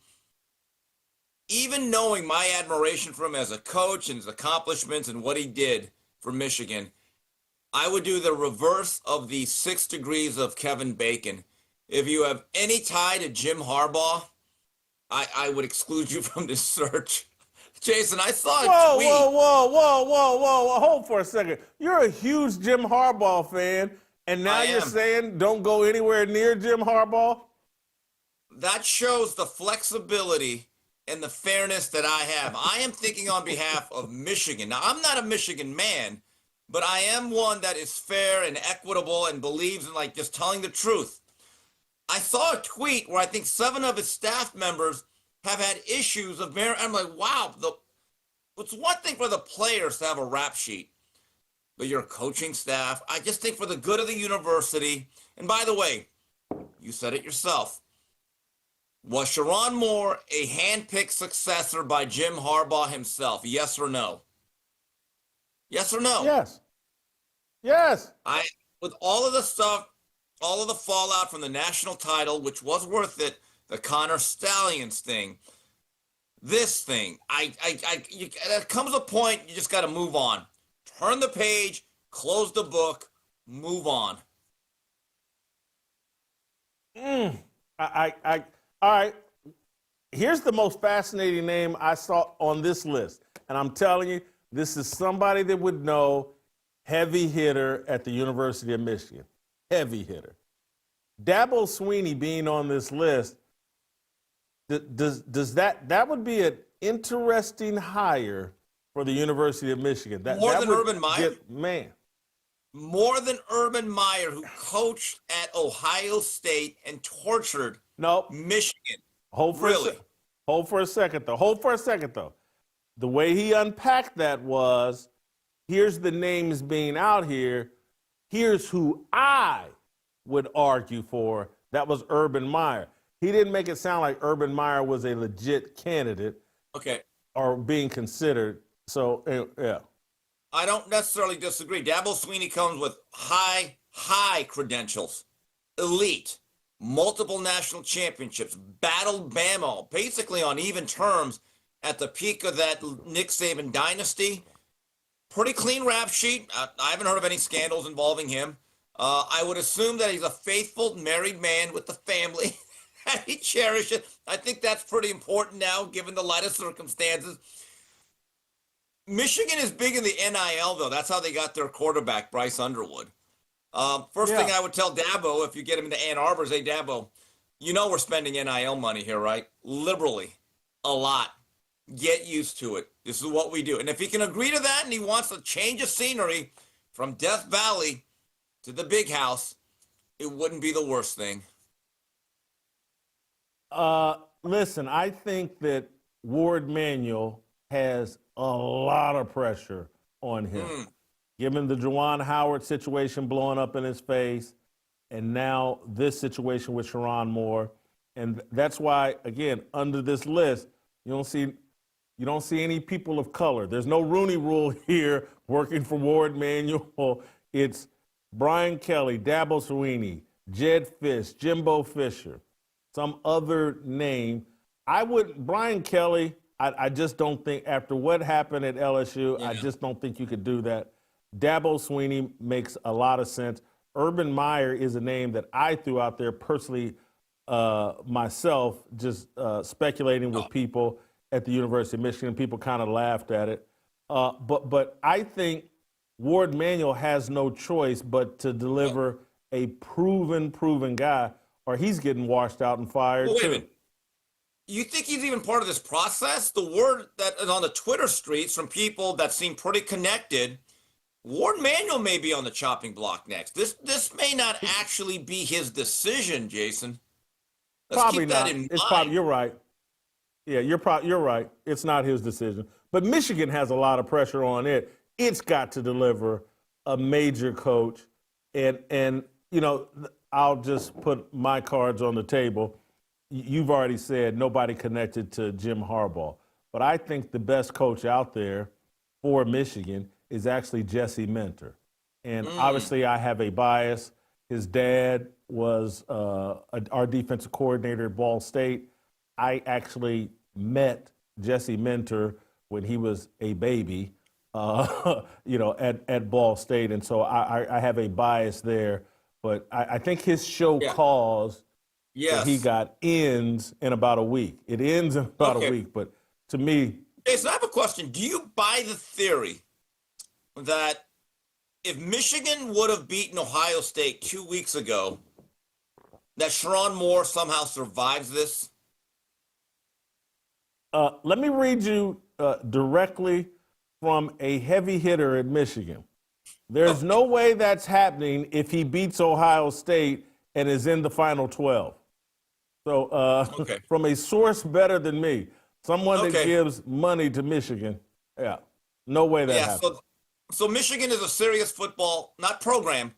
even knowing my admiration for him as a coach and his accomplishments and what he did for Michigan, I would do the reverse of the 6 degrees of Kevin Bacon. If you have any tie to Jim Harbaugh, I would exclude you from this search. Jason, I saw a Whoa, tweet. whoa, whoa, whoa, whoa, whoa, whoa. Hold for a second. You're a huge Jim Harbaugh fan, and now I you're am. saying don't go anywhere near Jim Harbaugh? That shows the flexibility and the fairness that I have. I am thinking on behalf of Michigan. Now, I'm not a Michigan man, but I am one that is fair and equitable and believes in like just telling the truth. I saw a tweet where I think 7 of his staff members have had issues of merit. I'm like, wow, it's one thing for the players to have a rap sheet, but your coaching staff, I just think for the good of the university. And by the way, you said it yourself. Was Sherrone Moore a handpicked successor by Jim Harbaugh himself? Yes or no? Yes or no? Yes. Yes. With all of the stuff, all of the fallout from the national title, which was worth it, the Connor Stallions thing, this thing, there comes a point you just got to move on. Turn the page, close the book, move on. All right. Here's the most fascinating name I saw on this list. And I'm telling you, this is somebody that would know, heavy hitter at the University of Michigan. Heavy hitter. Dabo Swinney being on this list, does that would be an interesting hire for the University of Michigan. More than Urban Meyer? Man. More than Urban Meyer, who coached at Ohio State and tortured Michigan. Hold for a second, though. The way he unpacked that was, here's the names being out here. Here's who I would argue for. That was Urban Meyer. He didn't make it sound like Urban Meyer was a legit candidate. Okay. Or being considered. So, yeah. I don't necessarily disagree. Dabo Swinney comes with high credentials, elite, multiple national championships, battled Bama, basically on even terms at the peak of that Nick Saban dynasty. Pretty clean rap sheet. I haven't heard of any scandals involving him. I would assume that he's a faithful married man with the family. He cherishes it. I think that's pretty important now, given the light of circumstances. Michigan is big in the NIL, though. That's how they got their quarterback, Bryce Underwood. First thing I would tell Dabo, if you get him into Ann Arbor, is, hey, Dabo, you know we're spending NIL money here, right? Liberally. A lot. Get used to it. This is what we do. And if he can agree to that and he wants a change of scenery from Death Valley to the big house, it wouldn't be the worst thing. Listen, I think that Ward Manuel has a lot of pressure on him. Given the Juwan Howard situation blowing up in his face, and now this situation with Sherrone Moore. And that's why, again, under this list, you don't see any people of color. There's no Rooney Rule here working for Ward Manuel. It's Brian Kelly, Dabo Swinney, Jed Fish, Jimbo Fisher, some other name. Brian Kelly, I just don't think, after what happened at LSU, I just don't think you could do that. Dabo Swinney makes a lot of sense. Urban Meyer is a name that I threw out there personally myself, just speculating with people at the University of Michigan. People kind of laughed at it. But I think Ward Manuel has no choice but to deliver a proven guy, or he's getting washed out and fired Wait a too. minute. You think he's even part of this process? The word that is on the Twitter streets from people that seem pretty connected, Ward Manuel may be on the chopping block next. This may not actually be his decision, Jason. Let's Probably keep that not. in It's mind. probably, you're right. Yeah, you're right. It's not his decision. But Michigan has a lot of pressure on it. It's got to deliver a major coach. And I'll just put my cards on the table. You've already said nobody connected to Jim Harbaugh. But I think the best coach out there for Michigan is actually Jesse Minter. And obviously I have a bias. His dad was our defensive coordinator at Ball State. I actually met Jesse Minter when he was a baby, at Ball State. And so I have a bias there. But I think his show cause that he got ends in about a week. It ends in about a week. But to me, Jason, I have a question. Do you buy the theory that if Michigan would have beaten Ohio State 2 weeks ago, that Sherrone Moore somehow survives this? Let me read you directly from a heavy hitter at Michigan. There's no way that's happening if he beats Ohio State and is in the Final 12. So Okay. from a source better than me, someone that Okay. gives money to Michigan, yeah, no way that Yeah, happens. so Michigan is a serious football, not program.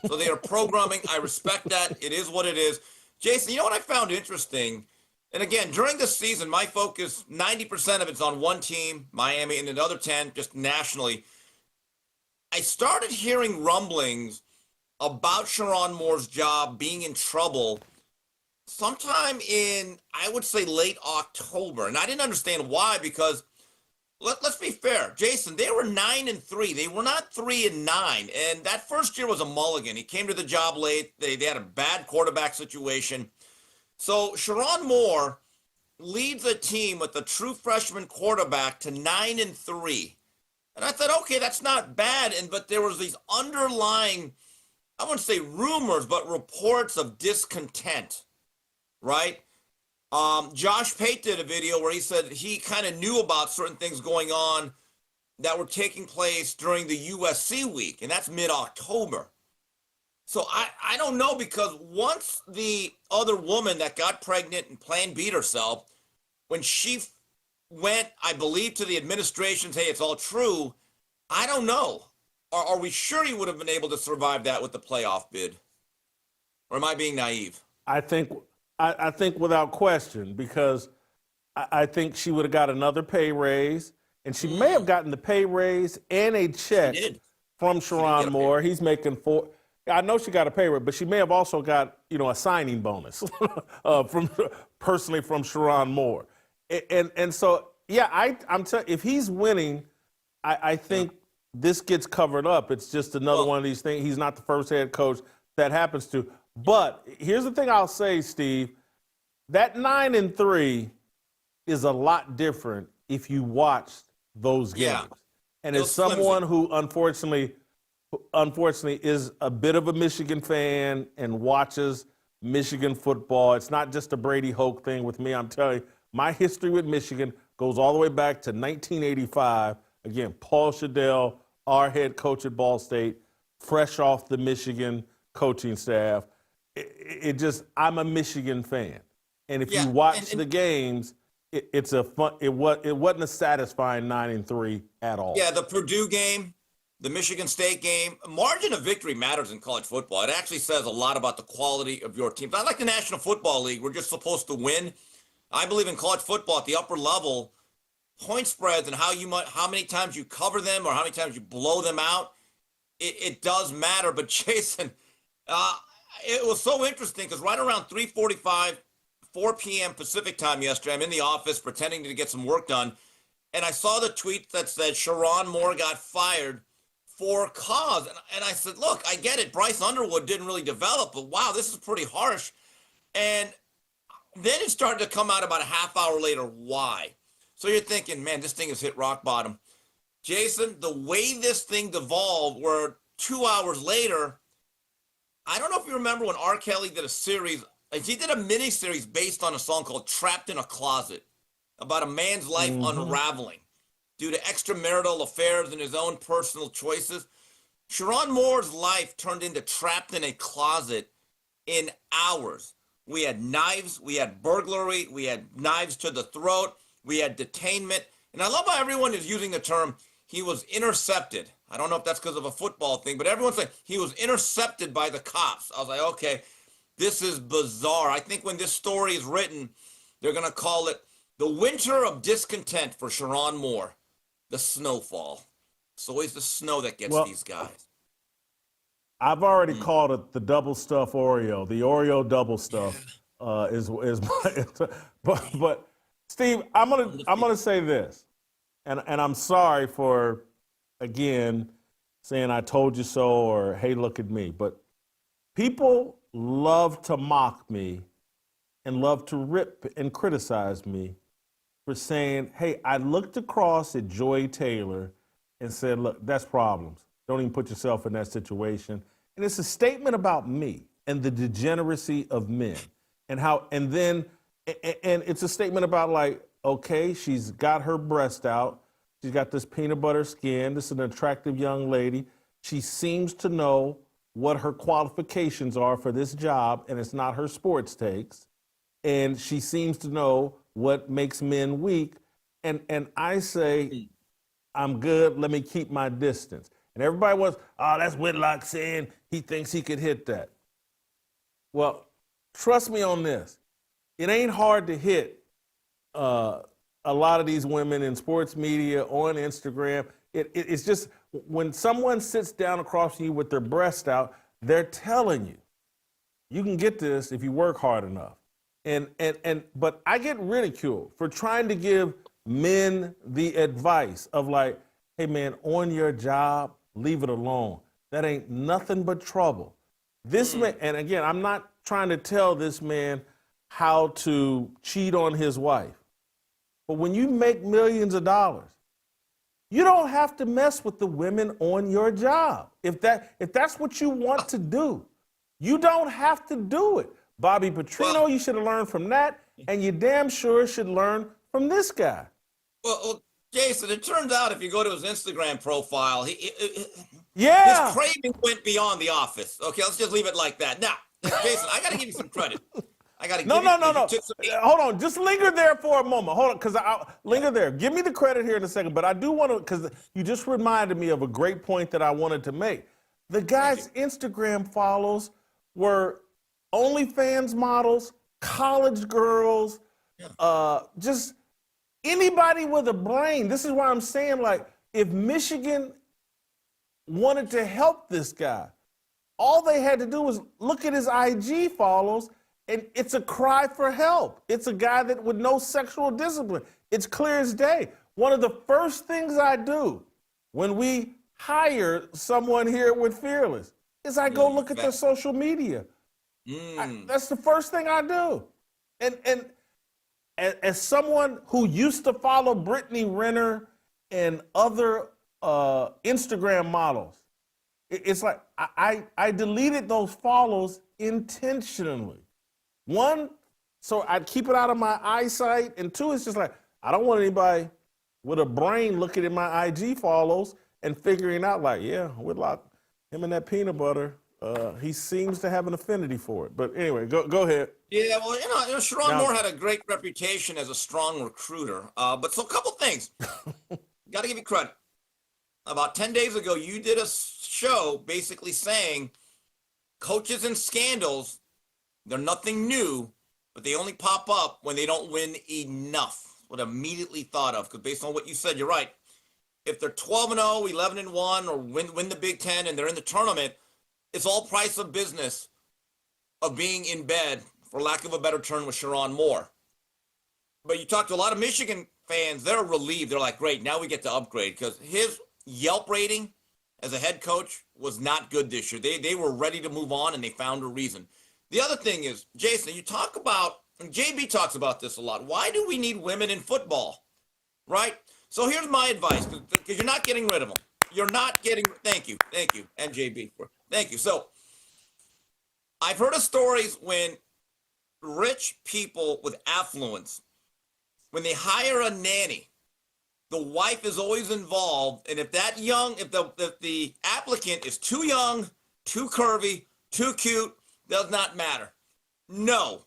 So they are programming. I respect that. It is what it is. Jason, you know what I found interesting? And again, during the season, my focus, 90% of it's on one team, Miami, and another 10 just nationally. I started hearing rumblings about Sherrone Moore's job being in trouble sometime in, I would say, late October. And I didn't understand why, because let's be fair, Jason, they were 9-3. They were not 3-9. And that first year was a mulligan. He came to the job late. They had a bad quarterback situation. So Sherrone Moore leads a team with a true freshman quarterback to 9-3. And I thought, okay, that's not bad. But there was these underlying, I wouldn't say rumors, but reports of discontent, right? Josh Pate did a video where he said he kind of knew about certain things going on that were taking place during the USC week, and that's mid-October. So I don't know, because once the other woman that got pregnant and planned beat herself, when she went, I believe, to the administration, hey, it's all true, I don't know. Are we sure he would have been able to survive that with the playoff bid? Or am I being naive? I think without question, because I think she would have got another pay raise, and she may have gotten the pay raise and a check from Sherrone Moore. He's making four. I know she got a pay raise, but she may have also got, a signing bonus personally from Sherrone Moore. And so, yeah, I'm telling you, if he's winning, I think this gets covered up. It's just another one of these things. He's not the first head coach that happens to. But here's the thing I'll say, Steve. That 9-3 is a lot different if you watched those games. Yeah. And as someone who unfortunately is a bit of a Michigan fan and watches Michigan football, it's not just a Brady Hoke thing with me. I'm telling you, my history with Michigan goes all the way back to 1985. Again, Paul Shadell, our head coach at Ball State, fresh off the Michigan coaching staff. I'm a Michigan fan. And if you watch the games, it's a fun. It wasn't a satisfying 9-3 at all. Yeah, the Purdue game, the Michigan State game, margin of victory matters in college football. It actually says a lot about the quality of your team. Not like the National Football League, we're just supposed to win. I believe in college football at the upper level, point spreads and how many times you cover them or how many times you blow them out, it does matter. But Jason, it was so interesting because right around 3:45, 4 p.m. Pacific time yesterday, I'm in the office pretending to get some work done, and I saw the tweet that said Sherrone Moore got fired for cause. And I said, look, I get it. Bryce Underwood didn't really develop, but wow, this is pretty harsh. And then it started to come out about a half hour later why. So you're thinking, man, this thing has hit rock bottom. Jason, the way this thing devolved, where 2 hours later, I don't know if you remember when R. Kelly did a series, he did a mini series based on a song called Trapped in a Closet, about a man's life unraveling due to extramarital affairs and his own personal choices. Sherrone Moore's life turned into Trapped in a Closet in hours. We had knives, we had burglary, we had knives to the throat, we had detainment. And I love how everyone is using the term, he was intercepted. I don't know if that's because of a football thing, but everyone's saying he was intercepted by the cops. I was like, okay, this is bizarre. I think when this story is written, they're going to call it the winter of discontent for Sherrone Moore, the snowfall. It's always the snow that gets these guys. I've already called it the double stuff Oreo. The Oreo double stuff is my, but Steve, I'm gonna say this, and I'm sorry for again saying I told you so or hey look at me, but people love to mock me and love to rip and criticize me for saying, hey, I looked across at Joy Taylor and said, look, that's problems. Don't even put yourself in that situation. And it's a statement about me and the degeneracy of men and how, and then, and it's a statement about like, okay, she's got her breast out. She's got this peanut butter skin. This is an attractive young lady. She seems to know what her qualifications are for this job, and it's not her sports takes. And she seems to know what makes men weak. And I say, I'm good, let me keep my distance. And everybody was, oh, that's Whitlock saying he thinks he could hit that. Well, trust me on this. It ain't hard to hit a lot of these women in sports media, on Instagram. It's just when someone sits down across from you with their breast out, they're telling you, you can get this if you work hard enough. But I get ridiculed for trying to give men the advice of like, hey man, on your job, leave it alone. That ain't nothing but trouble. This man, and again, I'm not trying to tell this man how to cheat on his wife. But when you make millions of dollars, you don't have to mess with the women on your job. If that's what you want to do, you don't have to do it. Bobby Petrino, you should have learned from that, and you damn sure should learn from this guy. Well, Jason, it turns out if you go to his Instagram profile, his craving went beyond The Office. Okay, let's just leave it like that. Now, Jason, I got to give you some credit. No. Hold on, just linger there for a moment. Hold on, because I'll linger there. Give me the credit here in a second, but I do want to, because you just reminded me of a great point that I wanted to make. The guy's Instagram follows were OnlyFans models, college girls, just anybody with a brain. This is why I'm saying, like, if Michigan wanted to help this guy, all they had to do was look at his IG follows, and it's a cry for help. It's a guy that with no sexual discipline. It's clear as day. One of the first things I do when we hire someone here with Fearless is I go look at their social media. That's the first thing I do. And as someone who used to follow Brittany Renner and other Instagram models, it's like I deleted those follows intentionally. One, so I'd keep it out of my eyesight, and two, it's just like I don't want anybody with a brain looking at my IG follows and figuring out like, yeah, Whitlock, him and that peanut butter, he seems to have an affinity for it. But anyway, go ahead. Yeah, well, Sherrone Moore had a great reputation as a strong recruiter. But so a couple things. Got to give you credit. About 10 days ago, you did a show basically saying coaches and scandals, they're nothing new, but they only pop up when they don't win enough. What I immediately thought of, because based on what you said, you're right. If they're 12-0, 11-1, or win the Big Ten and they're in the tournament, it's all price of business of being in bed, for lack of a better term, with Sherrone Moore. But you talk to a lot of Michigan fans, they're relieved. They're like, great, now we get to upgrade, because his Yelp rating as a head coach was not good this year. They were ready to move on, and they found a reason. The other thing is, Jason, you talk about, and JB talks about this a lot, why do we need women in football, right? So here's my advice, because you're not getting rid of them. You're not getting, thank you, and JB, thank you. So I've heard of stories when rich people with affluence, when they hire a nanny, the wife is always involved, and if the applicant is too young, too curvy, too cute, does not matter. No,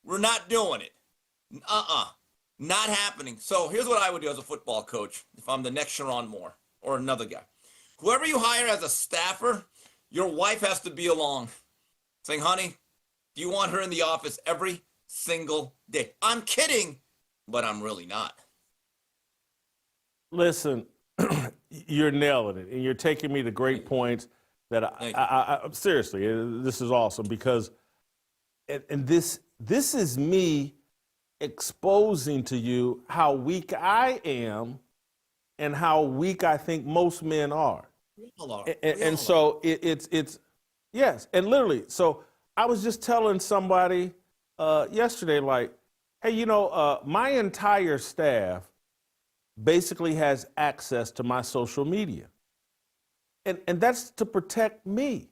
we're not doing it. Not happening. So here's what I would do as a football coach if I'm the next Sherrone Moore or another guy. Whoever you hire as a staffer, your wife has to be along, saying, honey, do you want her in the office every single day? I'm kidding, but I'm really not. Listen, You're nailing it, and you're taking me to great points that I seriously, this is awesome because, and this is me exposing to you how weak I am and how weak I think most men are. And so it's yes, and literally, so I was just telling somebody yesterday, like, Hey, my entire staff basically has access to my social media. And that's to protect me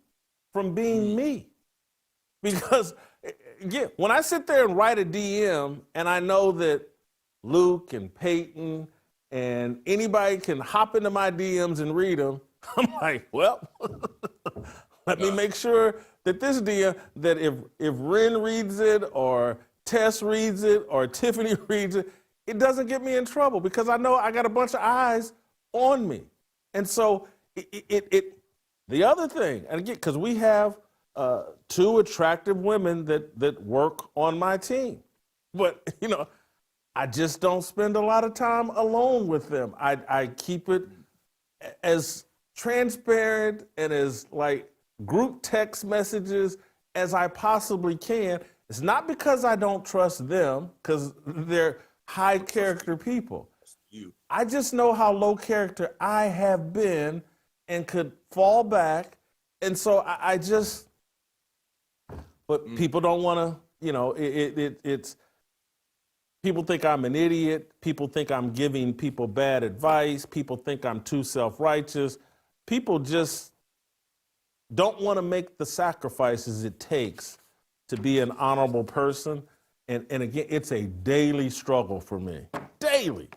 from being me. Because, yeah, when I sit there and write a DM and I know that Luke and Peyton and anybody can hop into my DMs and read them, I'm like, well, let me make sure that this DM, that if Ren reads it or Tess reads it or Tiffany reads it, it doesn't get me in trouble because I know I got a bunch of eyes on me. And so the other thing, and again, because we have two attractive women that work on my team, but I just don't spend a lot of time alone with them. I keep it as transparent and as like group text messages as I possibly can. It's not because I don't trust them, because they're high character people. I just know how low character I have been and could fall back. And so but people don't want to, it's, people think I'm an idiot. People think I'm giving people bad advice. People think I'm too self-righteous. People just don't want to make the sacrifices it takes to be an honorable person. And again, it's a daily struggle for me, daily.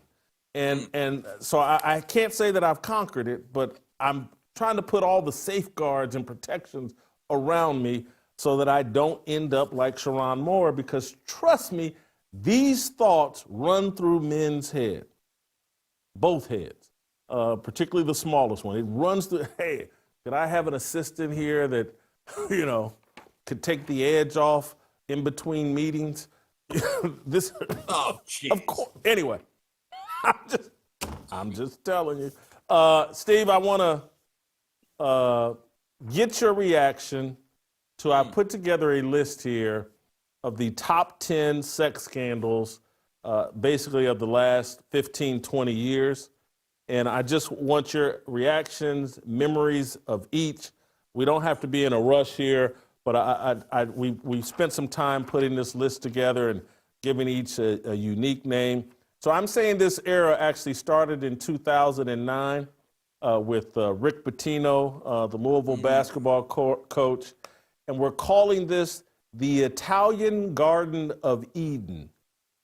And so I can't say that I've conquered it, but I'm trying to put all the safeguards and protections around me so that I don't end up like Sherrone Moore, because trust me, these thoughts run through men's head, both heads, particularly the smallest one. It runs through, hey, could I have an assistant here that, could take the edge off in between meetings? This, Oh, jeez. of course. Anyway, I'm just telling you. Steve, I want to get your reaction to, I put together a list here of the top 10 sex scandals, basically of the last 15, 20 years. And I just want your reactions, memories of each. We don't have to be in a rush here, but we spent some time putting this list together and giving each a unique name. So I'm saying this era actually started in 2009 with Rick Pitino, the Louisville basketball coach. And we're calling this the Italian Garden of Eden,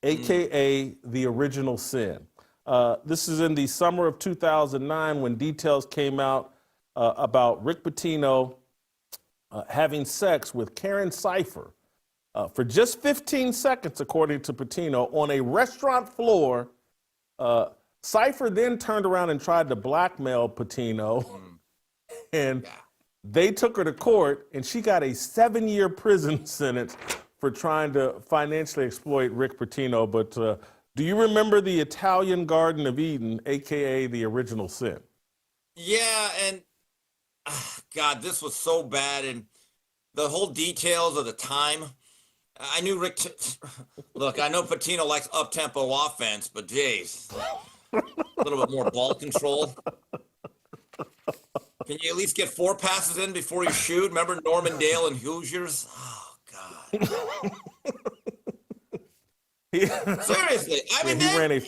AKA the original sin. This is in the summer of 2009 when details came out about Rick Pitino having sex with Karen Cipher for just 15 seconds, according to Pitino, on a restaurant floor. Cipher then turned around and tried to blackmail Pitino, and they took her to court, and she got a 7-year prison sentence for trying to financially exploit Rick Pitino. But do you remember the Italian Garden of Eden, AKA the original sin? Yeah, and God, this was so bad, and the whole details of the time. I knew look, I know Pitino likes up-tempo offense, but geez, a little bit more ball control. Can you at least get 4 passes in before you shoot? Remember Norman Dale and Hoosiers? Oh, God. Seriously. I mean, he ran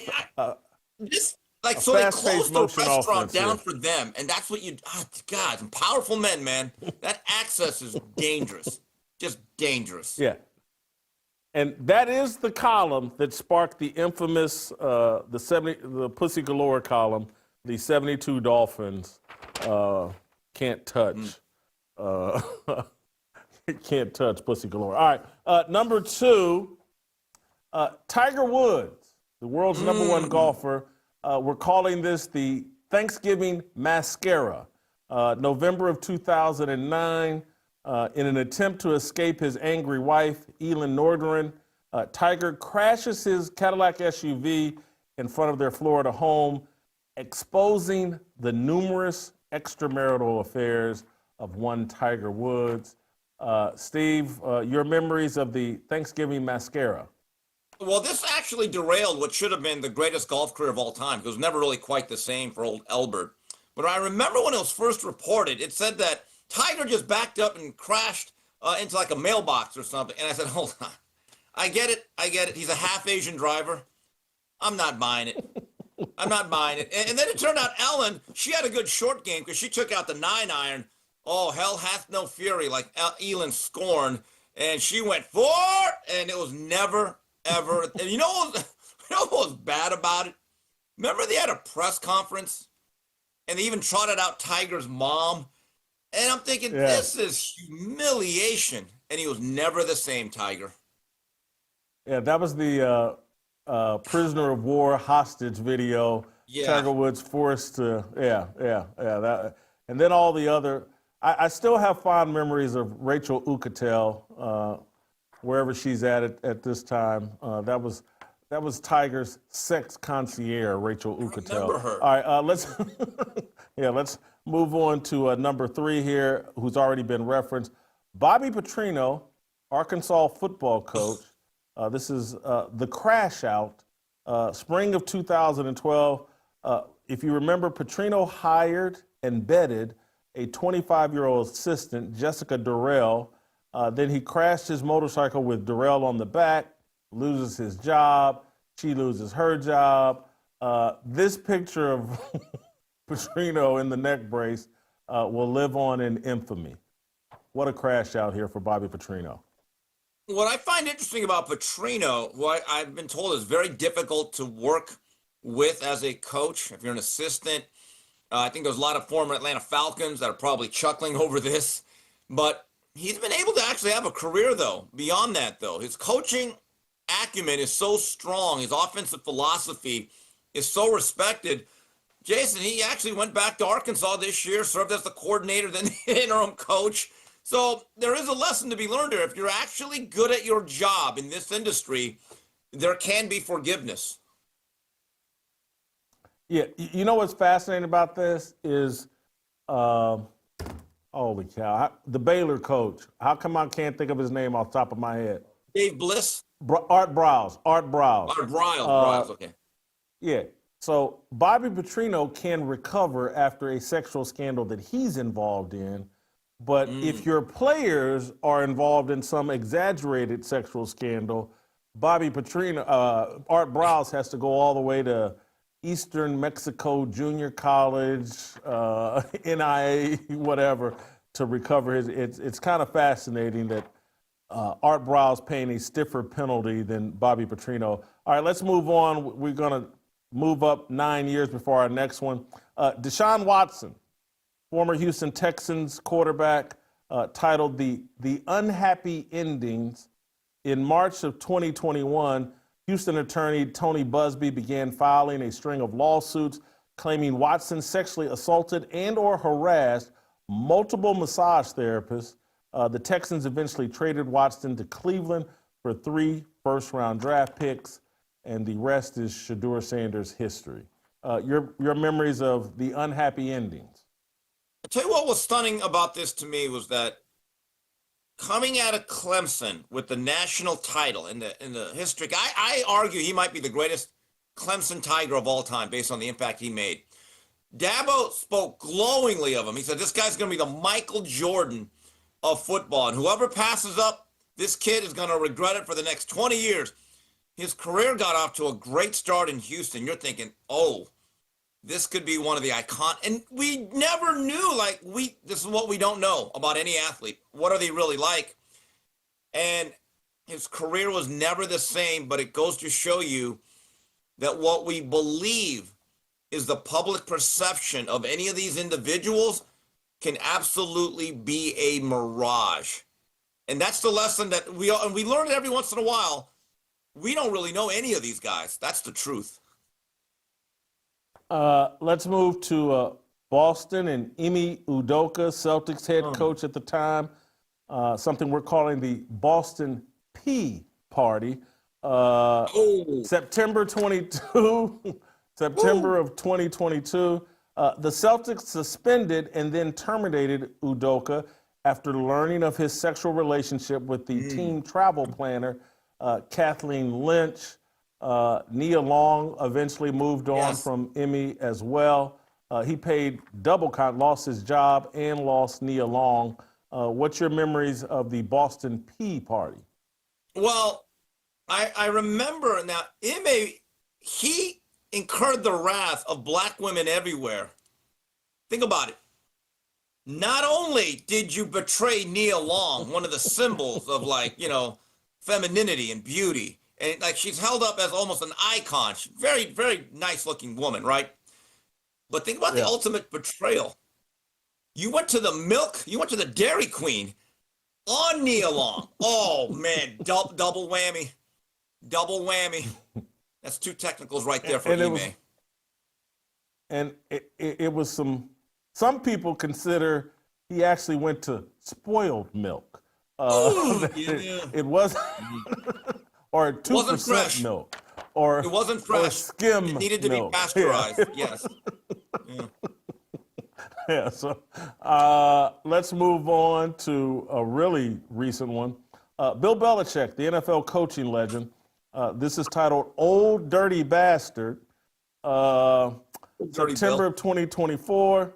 just like, so they closed the restaurant offense, down for them. And that's what God, some powerful men, man. That access is dangerous. Just dangerous. Yeah. And that is the column that sparked the infamous, the Pussy Galore column, the 72 Dolphins can't touch. Can't touch Pussy Galore. All right. Number 2, Tiger Woods, the world's number 1 golfer. We're calling this the Thanksgiving Mascara. November of 2009, in an attempt to escape his angry wife, Elin Nordgren, Tiger crashes his Cadillac SUV in front of their Florida home, exposing the numerous extramarital affairs of one Tiger Woods. Steve, your memories of the Thanksgiving Mascara. Well, this actually derailed what should have been the greatest golf career of all time. It was never really quite the same for old Albert. But I remember when it was first reported, it said that Tiger just backed up and crashed into like a mailbox or something. And I said, hold on. I get it. I get it. He's a half Asian driver. I'm not buying it. I'm not buying it. And then it turned out Ellen, she had a good short game because she took out the 9-iron. Oh, hell hath no fury, like Elin Scorn. And she went for, and it was never, ever. And you know what was bad about it? Remember they had a press conference and they even trotted out Tiger's mom. And I'm thinking, This is humiliation. And he was never the same, Tiger. Yeah, that was the prisoner of war hostage video. Yeah. Tiger Woods forced to, that, and then all the other. I still have fond memories of Rachel Ucatel, wherever she's at this time. That was Tiger's sex concierge, Rachel Ucatel. I remember her. All right, let's move on to number 3 here, who's already been referenced. Bobby Petrino, Arkansas football coach. This is the crash out, spring of 2012. If you remember, Petrino hired and bedded a 25-year-old assistant, Jessica Durrell. Then he crashed his motorcycle with Durrell on the back, loses his job. She loses her job. This picture of Petrino in the neck brace will live on in infamy. What a crash out here for Bobby Petrino. What I find interesting about Petrino, who I've been told is very difficult to work with as a coach, if you're an assistant, I think there's a lot of former Atlanta Falcons that are probably chuckling over this, but he's been able to actually have a career, though. Beyond that, though, his coaching acumen is so strong. His offensive philosophy is so respected. Jason, he actually went back to Arkansas this year, served as the coordinator, then the interim coach. So there is a lesson to be learned here. If you're actually good at your job in this industry, there can be forgiveness. Yeah, you know what's fascinating about this is, holy cow, the Baylor coach. How come I can't think of his name off the top of my head? Dave Bliss? Art Browse. Art Briles, okay. Yeah, so Bobby Petrino can recover after a sexual scandal that he's involved in, but if your players are involved in some exaggerated sexual scandal, Bobby Petrino, Art Browse has to go all the way to Eastern Mexico Junior College, NIA, whatever, to recover his. It's kind of fascinating that Art Browse paying a stiffer penalty than Bobby Petrino. All right, let's move on. We're going to move up 9 years before our next one. Deshaun Watson, former Houston Texans quarterback, titled The Unhappy Endings. In March of 2021, Houston attorney Tony Busby began filing a string of lawsuits claiming Watson sexually assaulted and or harassed multiple massage therapists. The Texans eventually traded Watson to Cleveland for 3 first-round draft picks, and the rest is Shedeur Sanders' history. Your memories of the unhappy endings. I'll tell you what was stunning about this to me was that coming out of Clemson with the national title in the history, I argue he might be the greatest Clemson Tiger of all time based on the impact he made. Dabo spoke glowingly of him. He said, this guy's going to be the Michael Jordan of football, and whoever passes up this kid is going to regret it for the next 20 years. His career got off to a great start in Houston. You're thinking, oh, this could be one of the icon. And we never knew, this is what we don't know about any athlete. What are they really like? And his career was never the same, but it goes to show you that what we believe is the public perception of any of these individuals can absolutely be a mirage. And that's the lesson that we learn it every once in a while. We don't really know any of these guys. That's the truth. Let's move to Boston and Ime Udoka, Celtics head coach at the time. Something we're calling the Boston P party. September 22, September of 2022. The Celtics suspended and then terminated Udoka after learning of his sexual relationship with the team travel planner, Kathleen Lynch. Nia Long eventually moved on from Ime as well. He paid double count, lost his job and lost Nia Long. What's your memories of the Boston P party? Well, I remember now, he incurred the wrath of black women everywhere. Think about it. Not only did you betray Nia Long, one of the symbols of femininity and beauty, and like she's held up as almost an icon. She's very, very nice looking woman, right? But think about the ultimate betrayal. You went to the Dairy Queen on Nia Long. Oh man, double whammy. Double whammy. That's two technicals right there for Ime. And it was some people consider he actually went to spoiled milk. It wasn't, or 2% milk, or it wasn't fresh. Or skim it needed to milk. be pasteurized. Yeah. Yes. Yeah. Yeah. So let's move on to a really recent one. Bill Belichick, the NFL coaching legend. This is titled "Old Dirty Bastard." September of 2024.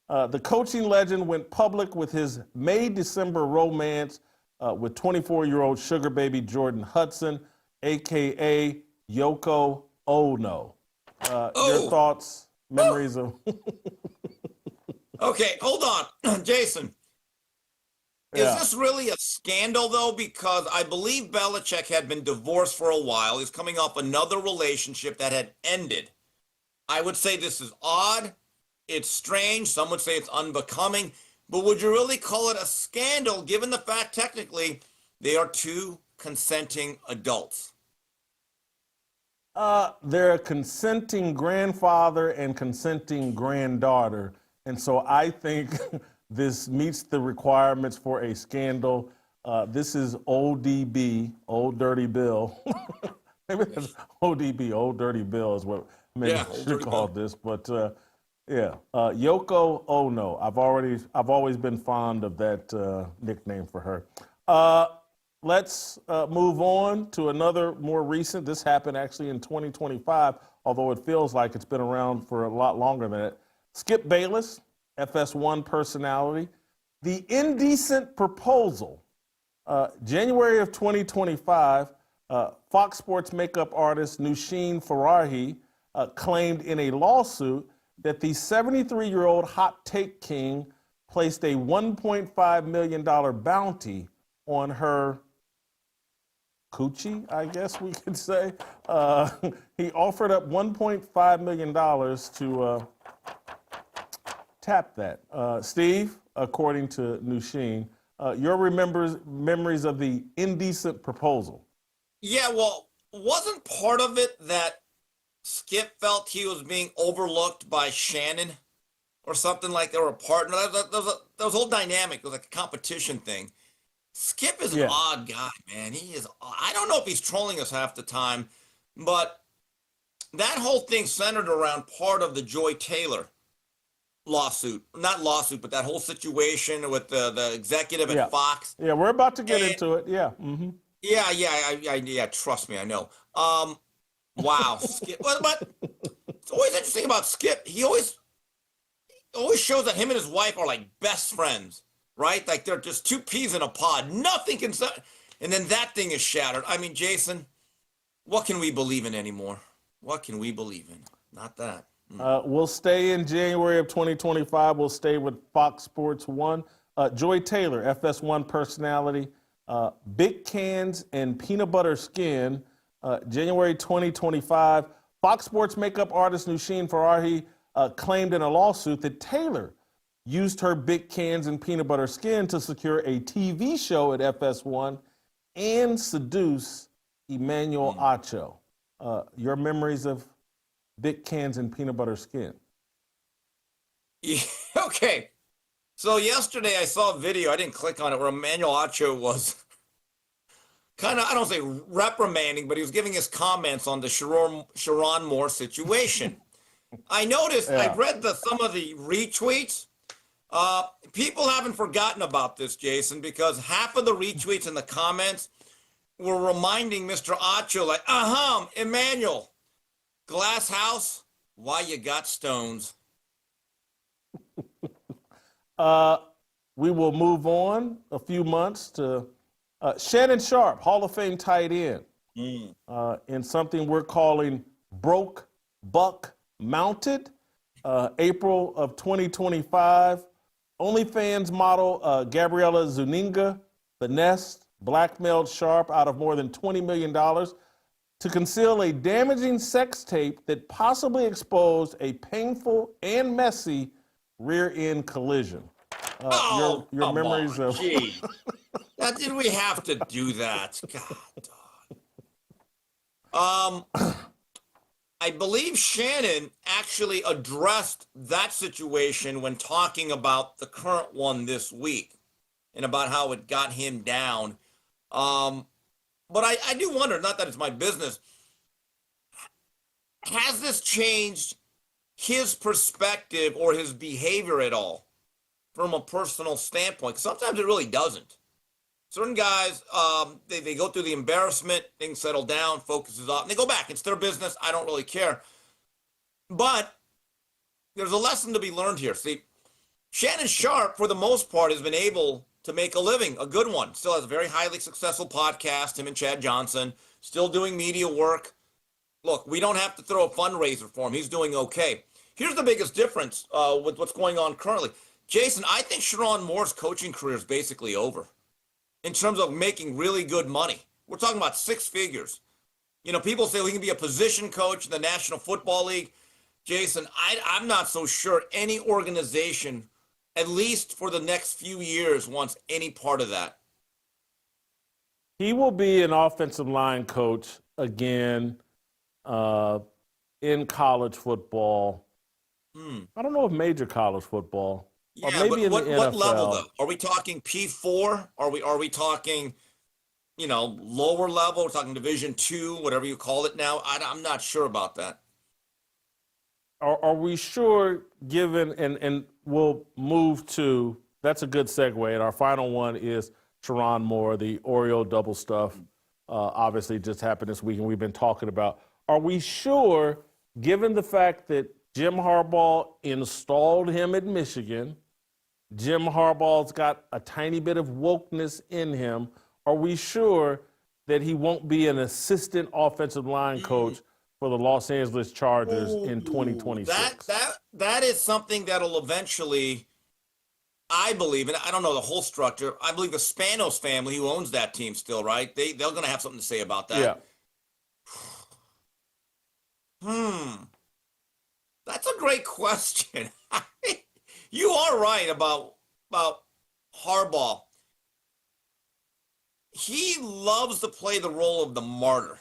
The coaching legend went public with his May-December romance with 24-year-old sugar baby Jordan Hudson, a.k.a. Yoko Ono. Your thoughts, memories of... Okay, hold on, Jason. Is this really a scandal, though? Because I believe Belichick had been divorced for a while. He's coming off another relationship that had ended. I would say this is odd. It's strange. Some would say it's unbecoming. But would you really call it a scandal, given the fact, technically, they are two consenting adults? They're a consenting grandfather and consenting granddaughter. And so I think this meets the requirements for a scandal. This is ODB, Old Dirty Bill. Maybe that's ODB, Old Dirty Bill is what maybe I should call this. But Yoko Ono. I've always been fond of that nickname for her. Let's move on to another more recent. This happened actually in 2025, although it feels like it's been around for a lot longer than it. Skip Bayless, FS1 personality. The indecent proposal. January of 2025, Fox Sports makeup artist Nushin Farahi claimed in a lawsuit that the 73-year-old hot take king placed a $1.5 million bounty on her coochie, I guess we could say. He offered up $1.5 million to tap that. Steve, according to Nushin, your memories of the indecent proposal? Yeah, well, wasn't part of it that Skip felt he was being overlooked by Shannon or something, like they were a partner? That was a whole dynamic. It was like a competition thing. Skip is an odd guy, man. He is. I don't know if he's trolling us half the time, but that whole thing centered around part of the Joy Taylor lawsuit. Not lawsuit, but that whole situation with the executive at Fox. Yeah, we're about to get into it. Yeah. Mm-hmm. Yeah. Trust me, I know. Wow, Skip. But it's always interesting about Skip. He always shows that him and his wife are like best friends, right? Like they're just two peas in a pod. Nothing can, and then that thing is shattered. I mean, Jason, what can we believe in anymore? What can we believe in? Not that. We'll stay in January of 2025. We'll stay with Fox Sports 1. Joy Taylor, FS1 personality. Big Cans and Peanut Butter Skin, January 2025. Fox Sports makeup artist Nushin Farahi claimed in a lawsuit that Taylor used her Big Cans and Peanut Butter Skin to secure a TV show at FS1 and seduce Emmanuel Acho. Your memories of Big Cans and Peanut Butter Skin? Yeah, okay. So yesterday I saw a video, I didn't click on it, where Emmanuel Acho was kind of, I don't say reprimanding, but he was giving his comments on the Sherrone Moore situation. I noticed, I've read some of the retweets. People haven't forgotten about this, Jason, because half of the retweets and the comments were reminding Mr. Acho, like, Emmanuel, glass house, why you got stones? We will move on a few months to Shannon Sharpe, Hall of Fame tight end. in something we're calling Broke Buck Mounted, April of 2025. OnlyFans model Gabriella Zuniga finessed, blackmailed Sharp out of more than $20 million to conceal a damaging sex tape that possibly exposed a painful and messy rear-end collision. Oh, your come memories on, of gee. Now, did we have to do that? God. I believe Shannon actually addressed that situation when talking about the current one this week and about how it got him down. But I do wonder, not that it's my business, has this changed his perspective or his behavior at all from a personal standpoint? Sometimes it really doesn't. Certain guys, they go through the embarrassment, things settle down, focuses off, and they go back. It's their business. I don't really care. But there's a lesson to be learned here. See, Shannon Sharp, for the most part, has been able to make a living, a good one. Still has a very highly successful podcast, him and Chad Johnson, still doing media work. Look, we don't have to throw a fundraiser for him. He's doing okay. Here's the biggest difference with what's going on currently. Jason, I think Sherrone Moore's coaching career is basically over in terms of making really good money. We're talking about six figures. You know, people say, well, he can be a position coach in the National Football League. Jason, I'm not so sure any organization, at least for the next few years, wants any part of that. He will be an offensive line coach again in college football. I don't know if major college football. Yeah, or maybe in the NFL. What level though? Are we talking P4? Are we talking, lower level? We're talking Division II, whatever you call it now. I'm not sure about that. Are we sure, given, and we'll move to, that's a good segue, and our final one is Sherrone Moore, the Oreo double stuff, obviously just happened this week, and we've been talking about. Are we sure, given the fact that Jim Harbaugh installed him at Michigan, Jim Harbaugh's got a tiny bit of wokeness in him, are we sure that he won't be an assistant offensive line coach for the Los Angeles Chargers in 2026? That is something that'll eventually, I believe, and I don't know the whole structure, I believe the Spanos family who owns that team still, right? They're going to have something to say about that. Yeah. That's a great question. You are right about Harbaugh. He loves to play the role of the martyr.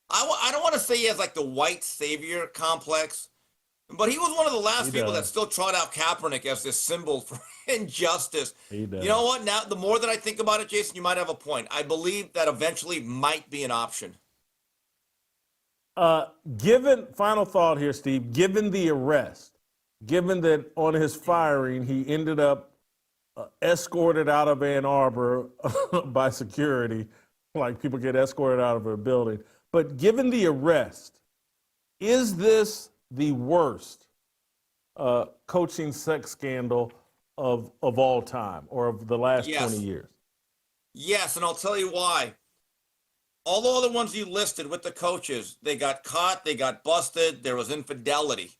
I don't want to say he has like the white savior complex, but he was one of the last people that still trot out Kaepernick as this symbol for injustice. He does. You know what? Now, the more that I think about it, Jason, you might have a point. I believe that eventually might be an option. Final thought here, Steve, given the arrest, given that on his firing, he ended up escorted out of Ann Arbor by security, like people get escorted out of a building. But given the arrest, is this the worst coaching sex scandal of all time or of the last 20 years? Yes, and I'll tell you why. All the other ones you listed with the coaches, they got caught, they got busted, there was infidelity.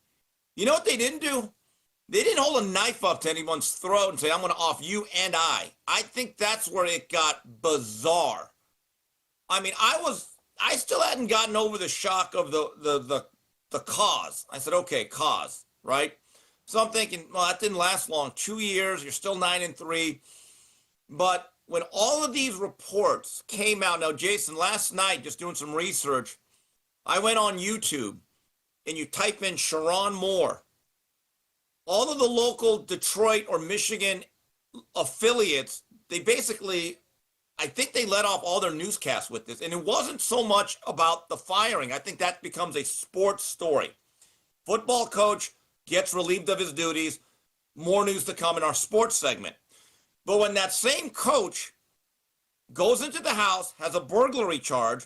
You know what they didn't do? They didn't hold a knife up to anyone's throat and say, I'm going to off you and I. I think that's where it got bizarre. I mean, I still hadn't gotten over the shock of the cause. I said, okay, cause, right? So I'm thinking, well, that didn't last long. 2 years, you're still 9-3. But when all of these reports came out, now, Jason, last night, just doing some research, I went on YouTube and you type in Sherrone Moore. All of the local Detroit or Michigan affiliates, they basically, I think they let off all their newscasts with this. And it wasn't so much about the firing. I think that becomes a sports story. Football coach gets relieved of his duties. More news to come in our sports segment. But when that same coach goes into the house, has a burglary charge,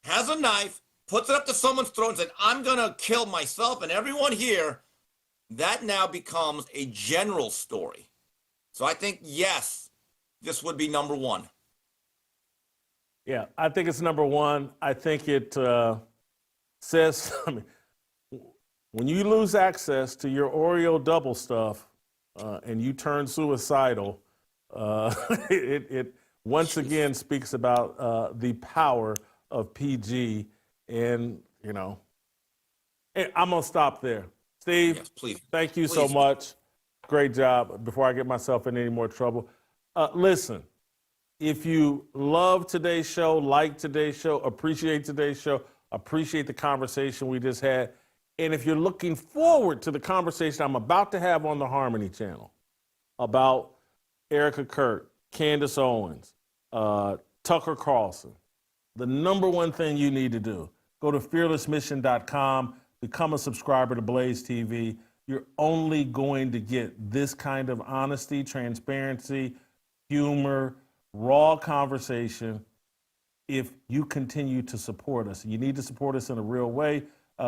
has a knife, puts it up to someone's throat and says, I'm going to kill myself and everyone here, that now becomes a general story. So I think, yes, this would be number one. Yeah, I think it's number one. I think it says, I mean, when you lose access to your Oreo double stuff and you turn suicidal, it once again speaks about the power of PG. And, you know, I'm going to stop there. Steve, Yes, please. thank you so Please. much. Great job. Before I get myself in any more trouble. Listen, if you love today's show, like today's show, appreciate today's show, appreciate the conversation we just had, and if you're looking forward to the conversation I'm about to have on the Harmony channel about Erica Kirk, Candace Owens, Tucker Carlson, the number one thing you need to do, go to fearlessmission.com, become a subscriber to Blaze TV. You're only going to get this kind of honesty, transparency, humor, raw conversation if you continue to support us. You need to support us in a real way.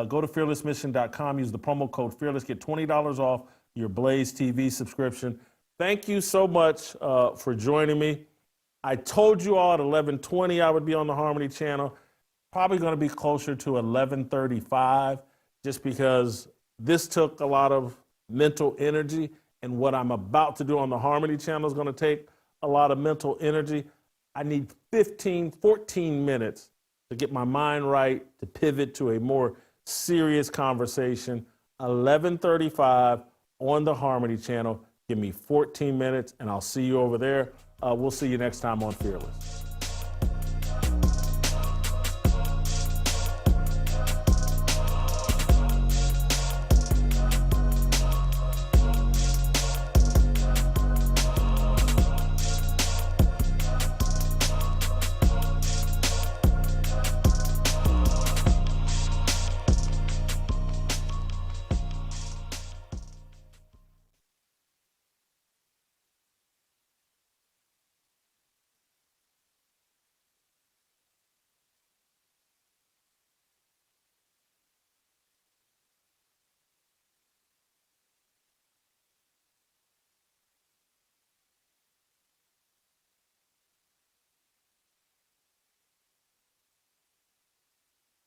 Go to fearlessmission.com, use the promo code FEARLESS, get $20 off your Blaze TV subscription. Thank you so much for joining me. I told you all at 11:20 I would be on the Harmony channel. Probably going to be closer to 11:35 just because this took a lot of mental energy, and what I'm about to do on the Harmony channel is going to take a lot of mental energy. I need 14 minutes to get my mind right, to pivot to a more serious conversation. 11:35 on the Harmony channel. Give me 14 minutes and I'll see you over there. We'll see you next time on Fearless.